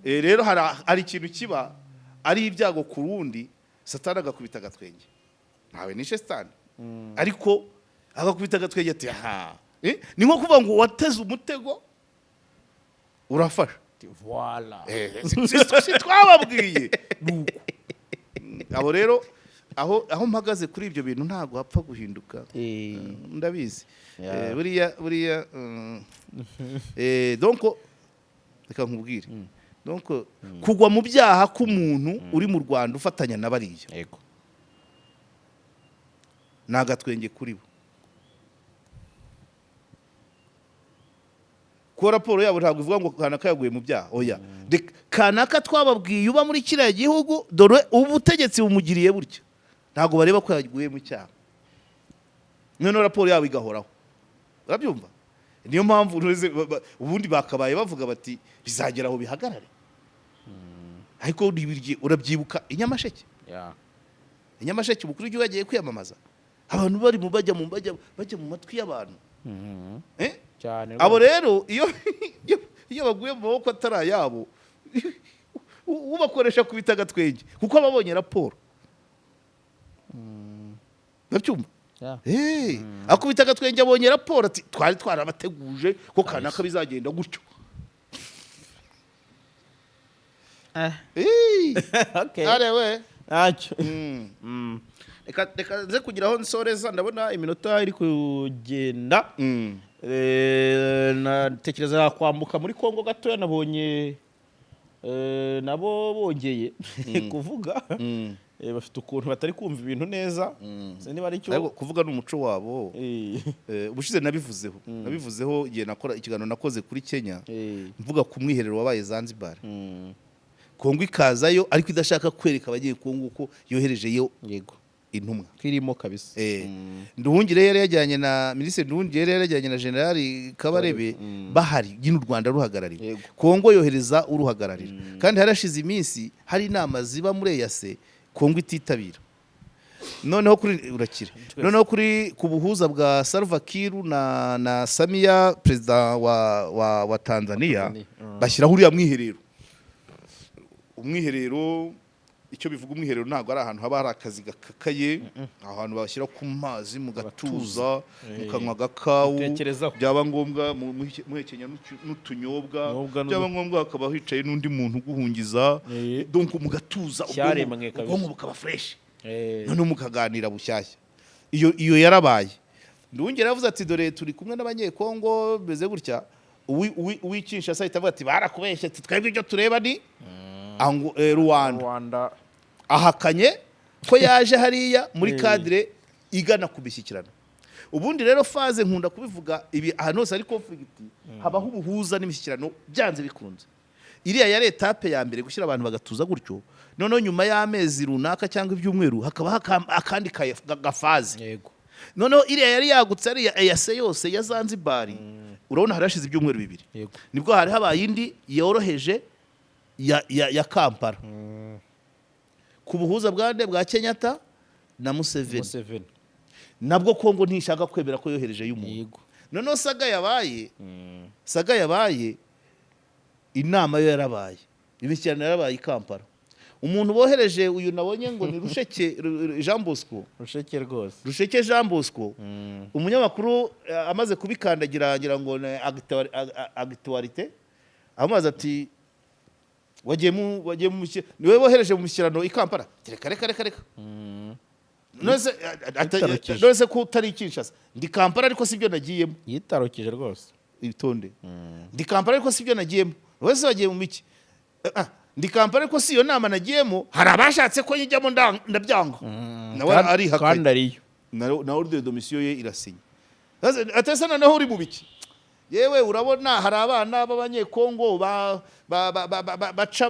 rero hari ikintu kiba ari ibyago ku rundi Satani agakubita agatwenge ntawe nishe Satani ariko agakubita agatwenge ati aha ni nko kuvuga ngo wateze umutego urafasha voilà si twababwiye abo rero aho mpagaze kuri ibyo bintu ntabwo hapfa guhinduka ndabizi buriya donc reka nkubwire donc kugwa mu byaha k'umuntu uri mu Rwanda ufatanya na bariya yego nagatwenge kuri bo ko raporo yabo ntabwo ivuga ngo kanaka yaguye mu byaha oya kanaka twababwiye uba muri kiriya gihugu dore ubutegetsi bumugiriye buryo ntabwo bareba ko yaguye mu cyaha none raporo yabo igahoraho urabyumva niyo mpamvu ubundi bakabaye bavuga bati bizagera aho bihagarare ariko urabyibuka Inyamasheke Inyamasheke umukuru w'igihugu yagiye kwiyamamaza abantu bari mu bajya mu matwi y'abantu abo rero iyo baguye mu maboko atari ayabo ubakoresha kubita agatwenge kuko ababonye raporo ndabyumva akubita agatwenge abonye raporo ati twari twarabateguje ko kanaka bizagenda gutyo arewe ntacyo reka nze kugira aho nsoreza ndabona iminota iri kugenda natekereza kwambuka muri Kongo gatoya nabonye nabo bongeye kuvuga bafite ukuntu batari kumva ibintu neza niba ari cyo kuvuga n'umuco wabo ubushize nabivuzeho igihe nakora ikiganiro nakoze kuri Kenya mvuga ku mwiherero wabaye Zanzibar Kongo ikazayo ariko idashaka kwereka abagiye Kongo ko yoherejeyo yego intumwa kirimo kabisa Nduhungire yari yajyanye na Minisitiri Nduhungire yari yajyanye na General Kabarebe bahari y'u Rwanda ruhagarariye Kongo yohereza uruhagararira kandi harashize iminsi hari inama ziba muri EAC Kongo ititabira noneho kuri ku buhuza bwa Salva Kiir na Samia president wa Tanzania bashyiraho uriya umwiherero icyo bivuga umwiherero ntabwo ari ahantu haba hari akazi gakakaye ahantu bashyira ku mazi mu gatuza mukanywa agakawu byaba ngombwa muhekenya n'utunyobwa byaba ngombwa hakaba hicaye n'undi muntu uguhungiza donc mu gatuza ubwonko bukaba fresh noneho mukaganira bushyashya iyo yarabaye Nduhungire yavuze ati dore turi kumwe n'abanyekongo beze gutya uwikinsha ahita avuga ati barakubeshye twebwe ibyo tureba ni Rwanda ahakanye ko yaje hariya muri cadre igana ku mishyikirano ubundi rero faze nkunda kubivuga ibi ahantu hose ari conflict habaho ubuhuza n'imishyikirano byanze bikunze iriya ya etape ya mbere gushyira abantu bagatuza gutyo noneho nyuma y'amezi runaka cyangwa ibyumweru hakaba akandi gafaze yego noneho iriya yari yagutse ari ya EAC yose ya Zanzibar urabona harashize ibyumweru bibiri nibwo hari habaye indi yoroheje ya Kampala ku buhuza bwa Kenyatta na Museveni nabwo Kongo ntishaka kwemera ko yohereje y'umuntu noneho saga yabaye inama yo yarabaye imishyikirano yarabaye i Kampala umuntu bohereje uyu nabonye ngo ni Rusheke Jean Bosco Rusheke Jean Bosco umunyamakuru amaze kubikandagira ngira ngo actualité amaze ati wagiye mu niwe bohereje mu mishyikirano i Kampala reka nose ko utari Kinshasa ndi Kampala ariko sibyo nagiyemo yitarokeje rwose itonde ndi Kampala ariko sibyo nagiyemo wese wagiye mu miki ndi Kampala ariko si yo nama nagiyemo hari abashatse ko yijyamo ndabyanga nawe ari kandi ariyo na ordre de mission ye irasinya atese noneho uri mu biki yewe urabona hari abana b'abanyekongo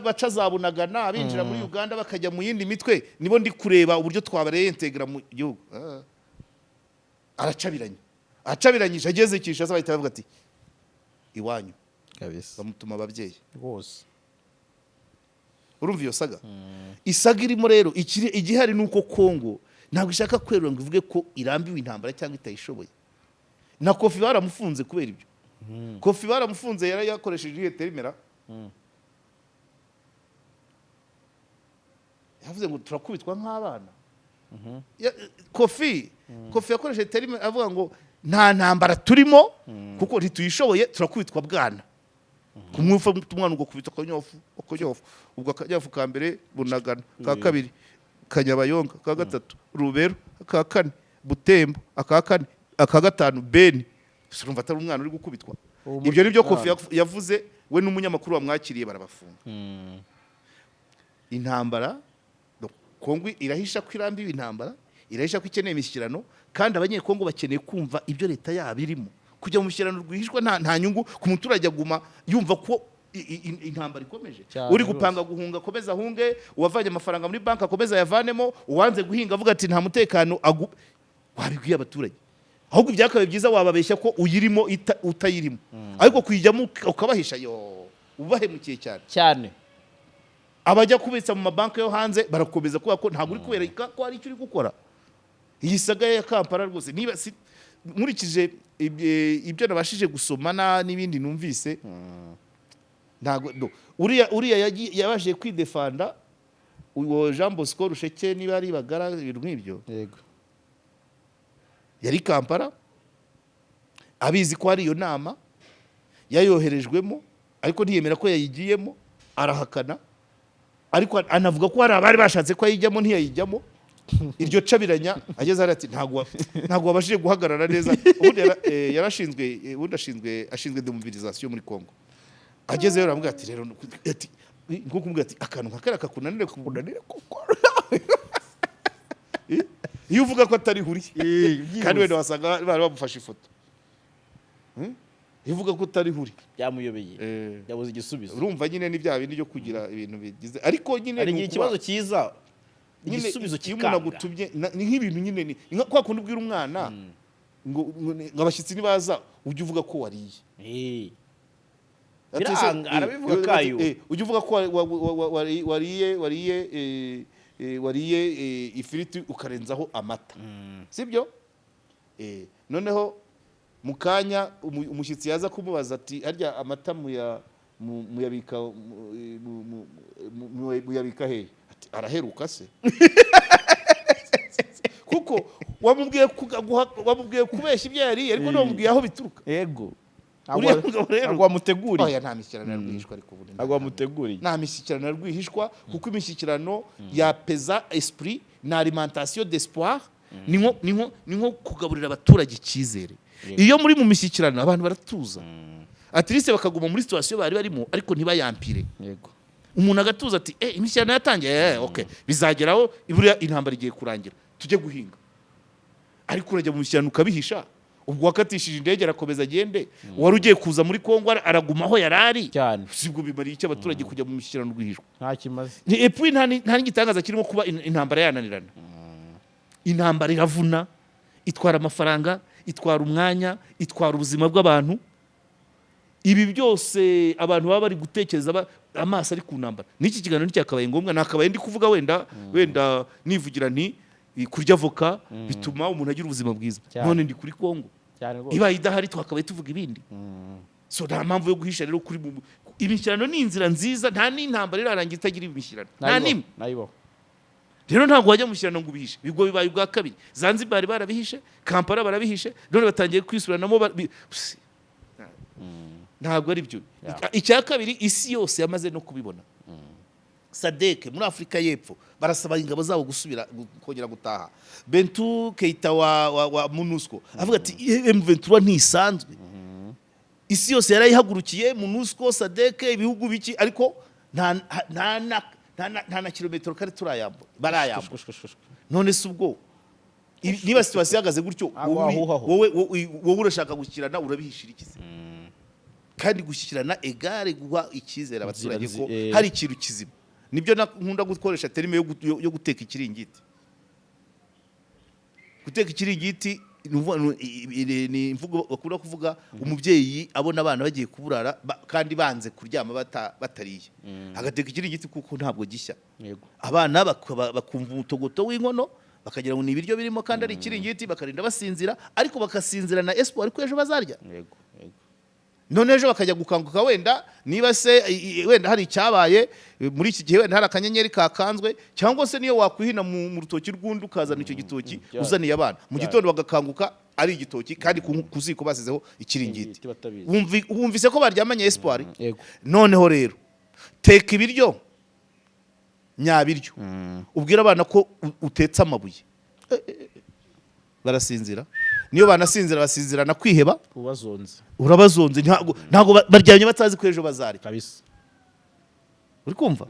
baca zabunagana abinjira muri Uganda bakajya mu yindi mitwe nibo ndi kureba uburyo twabareintegra mu gihugu aracabiranyije ageze Kinshasa bahita bavuga ati iwanyu kabisa bamutuma ababyeyi rwose urumva iyo saga isaga irimo rero igihari nuko Kongo ntabwo ishaka kwerura ngo ivuge ko irambiwe intambara cyangwa itayishoboye na Kofi baramufunze kubera ibyo Kofi baramufunze yari yakoresheje iyo terimera yavuze ngo turakubitwa nk'abana Kofi yakoresheje terimera avuga ngo nta ntambara turimo kuko ntituyishoboye turakubitwa bwana kumwufa umwana ugakubita akanyofu ubwo akanyofu ka mbere Bunagana ka kabiri Kanyabayonga ka gatatu Rubero ka kane Butembo aka kane aka gatanu Beni urumva atari umwana uri gukubitwa ibyo nibyo Kofi yavuze we n'umunyamakuru wamwakiriye barabafunga intambara Kongo irahisha ko irambiwe intambara irahisha ko ikeneye imishyikirano kandi abanyekongo bakeneye kumva ibyo leta yabo irimo kujya mu mishyikirano rwihishwa nta nyungu ku muturage aguma yumva ko intambara ikomeje uri gupanga guhunga komeza hunge uwavanye amafaranga muri banki akomeza yavanemo uwanze guhinga avuga ati nta mutekano wabibwiye abaturage ahubwo ibyakabaye byiza wababeshya ko uyirimo utayirimo ariko kuyijyamo ukabahisha ubahemukiye cyane abajya kubitsa mu mabanki yo hanze barakomeza kuba ko ntabwo uri kubereka ko hari icyo uri gukora iyi saga ya Kampala rwose niba nkurikije ibyo nabashije gusomana n'ibindi numvise ntabwo uriya yabashije kwidefanda uwo Jean Bosco Rusheke niba ari bagara ibintu nk'ibyo yego yari Kampala abizi ko hari iyo nama yayoherejwemo ariko ntiyemera ko yayigiyemo arahakana ariko anavuga ko hari abari bashatse ko yijyamo ntiyayijyamo iryo cabiranya ageze ati ntago wabashije guhagarara neza ubundi yarashinzwe ashinzwe demobilisation muri Kongo ageze rero aramubwira ati rero nko kumubwira ati akantu nkakara kakunanire kuko iyo uvuga ko atari huri kandi wenda wasanga bari bamufashe ifoto ivuga ko utari huri byamuyobeye yabuze igisubizo urumva nyine ni bya bindi byo kugira ibintu bigize ariko nyine ari ikibazo cyiza igisubizo kikanga gutubye ni nk'ibintu nyine ni kwa kundi ubwira umwana ngo abashyitsi nibaza ujye uvuga ko wariye biranga arabivuga kayo ujye uvuga ko wariye ifiriti ukarenzaho amata sibyo noneho mukanya umushyitsi yaza kumubaza ati harya amata muyabika hehe ati araheruka se kuko wamubwiye kubeshya ibyo yariye ariko ntamubwiye aho bituruka yego ntabwo wamuteguriye oya nta mishyikirano rwihishwa ariko ubundi ntabwo wamuteguriye nta mishyikirano rwihishwa kuko imishyikirano ya peza esprit na alimentation d'espoir ni nko kugaburira abaturage icyizere iyo muri mu mishyikirano abantu baratuza atliste bakaguma muri situation bari barimo ariko ntibayampire yego umuntu agatuza ati imishyikirano yatangiye okay bizageraho iburiya intambara igiye kurangira tujye guhinga ariko urajya mu mishyikirano ukabihisha ubwo wakatishije indege arakomeza agende wari ugiye kuza muri Kongo araguma aho yarari cyane sibwo bimariye icyo abaturage kujya mu mishyikirano rwihishwa nta kimaze et puis nta n'igitangaza kirimo kuba intambara yananirana intambara iravuna itwara amafaranga itwara umwanya itwara ubuzima bw'abantu ibi byose abantu baba bari gutekereza amaso ari ku ntambara n'iki kiganiro nticyakabaye ngombwa nakabaye ndi kuvuga wenda nivugira nti kurya avoka bituma umuntu agira ubuzima bwiza none ndi kuri Kongo ibaye idahari twakabaye tuvuga ibindi so nta mpamvu yo guhisha rero kuri imishyikirano ni inzira nziza nta n'intambara irarangira itagira imishyikirano nta nimwe rero ntabwo wajya mu mishyikirano ngo ubihishe bigo bibaye ubwa kabiri Zanzibar barabihishe Kampala barabihishe none batangiye kwisuranamo ntabwo ari byo icya kabiri isi yose yamaze no kubibona Sadek muri Afrika y'Epfo barasaba ingabo zabo gusubira kongera gutaha Bentu Keita wa MONUSCO avuga ati M23 ntisanzwe isi yose yarayihagurukiye MONUSCO Sadek ibihugu biki ariko nta na kilometero kare turayambo barayambo none se ubwo niba situation ihagaze gutyo wowe urashaka gushyikirana urabihishira ikize kandi gushyikirana egare guha icyizere abaturage ko hari ikintu kizima nibyo nkunda gukoresha terime yo guteka ikiringiti guteka ikiringiti ni imvugo bakunda kuvuga umubyeyi abona abana bagiye kuburara kandi banze kuryama batariye agateka ikiringiti kuko ntabwo gishya abana bakumva umutogoto w'inkono bakagira ngo ni ibiryo birimo kandi ari ikiringiti bakarinda basinzira ariko bakasinzira na espoir ariko ejo bazarya none ejo bakajya gukanguka wenda niba se wenda hari icyabaye muri iki gihe wenda hari akanyenyeri kakanzwe cyangwa se niyo wakwihina mu rutoki rw'undi ukazana icyo gitoki uzaniye abana mu gitondo bagakanguka ari igitoki kandi ku ziko basizeho ikiringiti batabizi. wumvise ko baryamanye espoir Yego. noneho rero teka ibiryo nyabiryo ubwira abana ko utetse amabuye barasinzira niyo banasinzira basinzirana kwiheba ubazonze urabazonze ntago baryamye batazi ko ejo bazari kabisa. uri kumva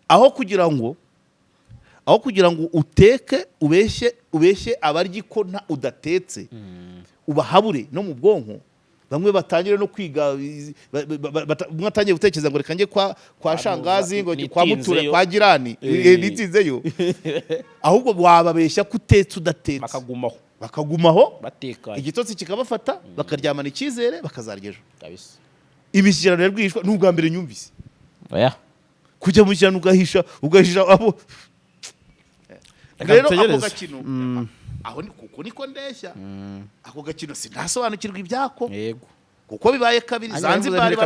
aho kugira ngo uteke ubeshye abaryi ko udatetse ubahabure no mu bwonko bamwe batangire no kwiga umwe atangiye gutekereza ngo reka njye kwa shangazi ngo kwa muture kwa girani nitinzeyo ahubwo wababeshya ko utetse udatetse bakagumaho batekanye igitotsi kikabafata bakaryamana icyizere bakazarya ejo kabisa. imishyikirano rero rwihishwa n'ubwa mbere nyumvise oya kujya mu cyano ugahisha abo rero ako gakino aho ni kuko niko ndeshya ako gakino sinasobanukirwa ibyako yego kuko bibaye kabiri Zanzibar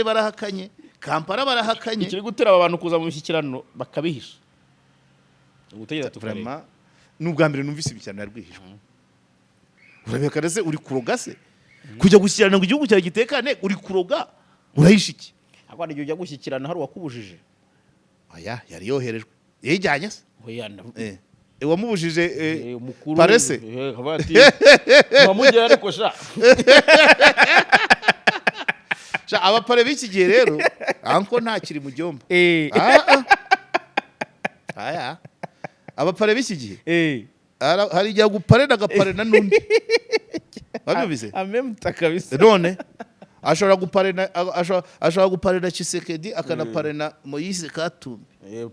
barahakanye Kampala barahakanye ikiri gutera abantu kuza mu mishyikirano bakabihisha ugutegereza tukarema n'ubwa mbere numvise ibicano yarwihishwa urabeka rese uri kuroga se kujya gushyikirana ngo igihugu cyawe gitekane uri kuroga urahisha iki akwana igihe ujya gushyikirana hari uwakubujije oya yari yoherejwe yijyanye se oya wamubujije umukuru parese wamugera ariko sha abapare b'iki gihe rero anko ntakiri mu gyomba abapare b'iki gihe hari igihe guparena agaparena n'undi wabyumvise amemuta kabisa none ashobora guparena Tshisekedi akanaparena Moise Katumbi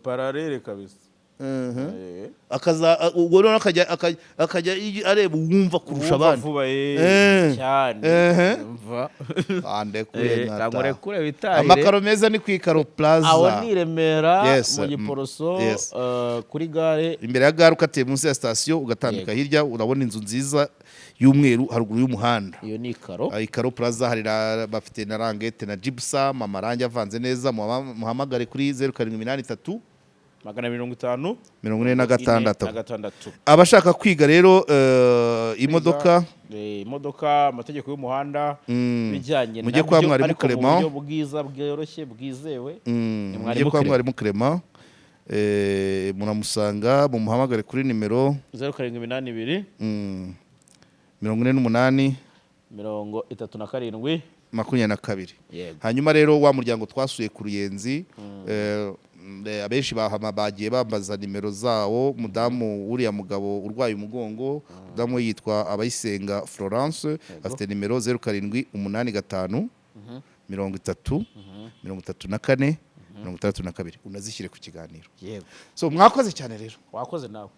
paralele kabisa ubwo none akajya areba uwumva kurusha abandi cyane amakaro meza ni ku ikaro plaza aho ni Remera mu Giporoso kuri gare imbere ya gare ukatiye munsi ya station ugatambika hirya urabona inzu nziza y'umweru haruguru y'umuhanda iyo ni ikaro plaza hari bafite na rangete na gypsum amarangi avanze neza muhamagare kuri 0783 550 abashaka kwiga rero imodoka amategeko y'umuhanda bijyanye mujye kwa mwarimu Clement mu bwiza bworoshye bwizewe mujye kwa mwarimu Clement muramusanga mu muhamagare kuri nimero 0782 48 37 22 hanyuma rero wa muryango twasuye ku Ruyenzi abenshi bagiye bambaza nimero zawo mudamu uriya mugabo urwaye umugongo mudamu yitwa Abayisenga Florence afite nimero 0785 30 34 62 unazishyire ku kiganiro yego so mwakoze cyane rero wakoze nawe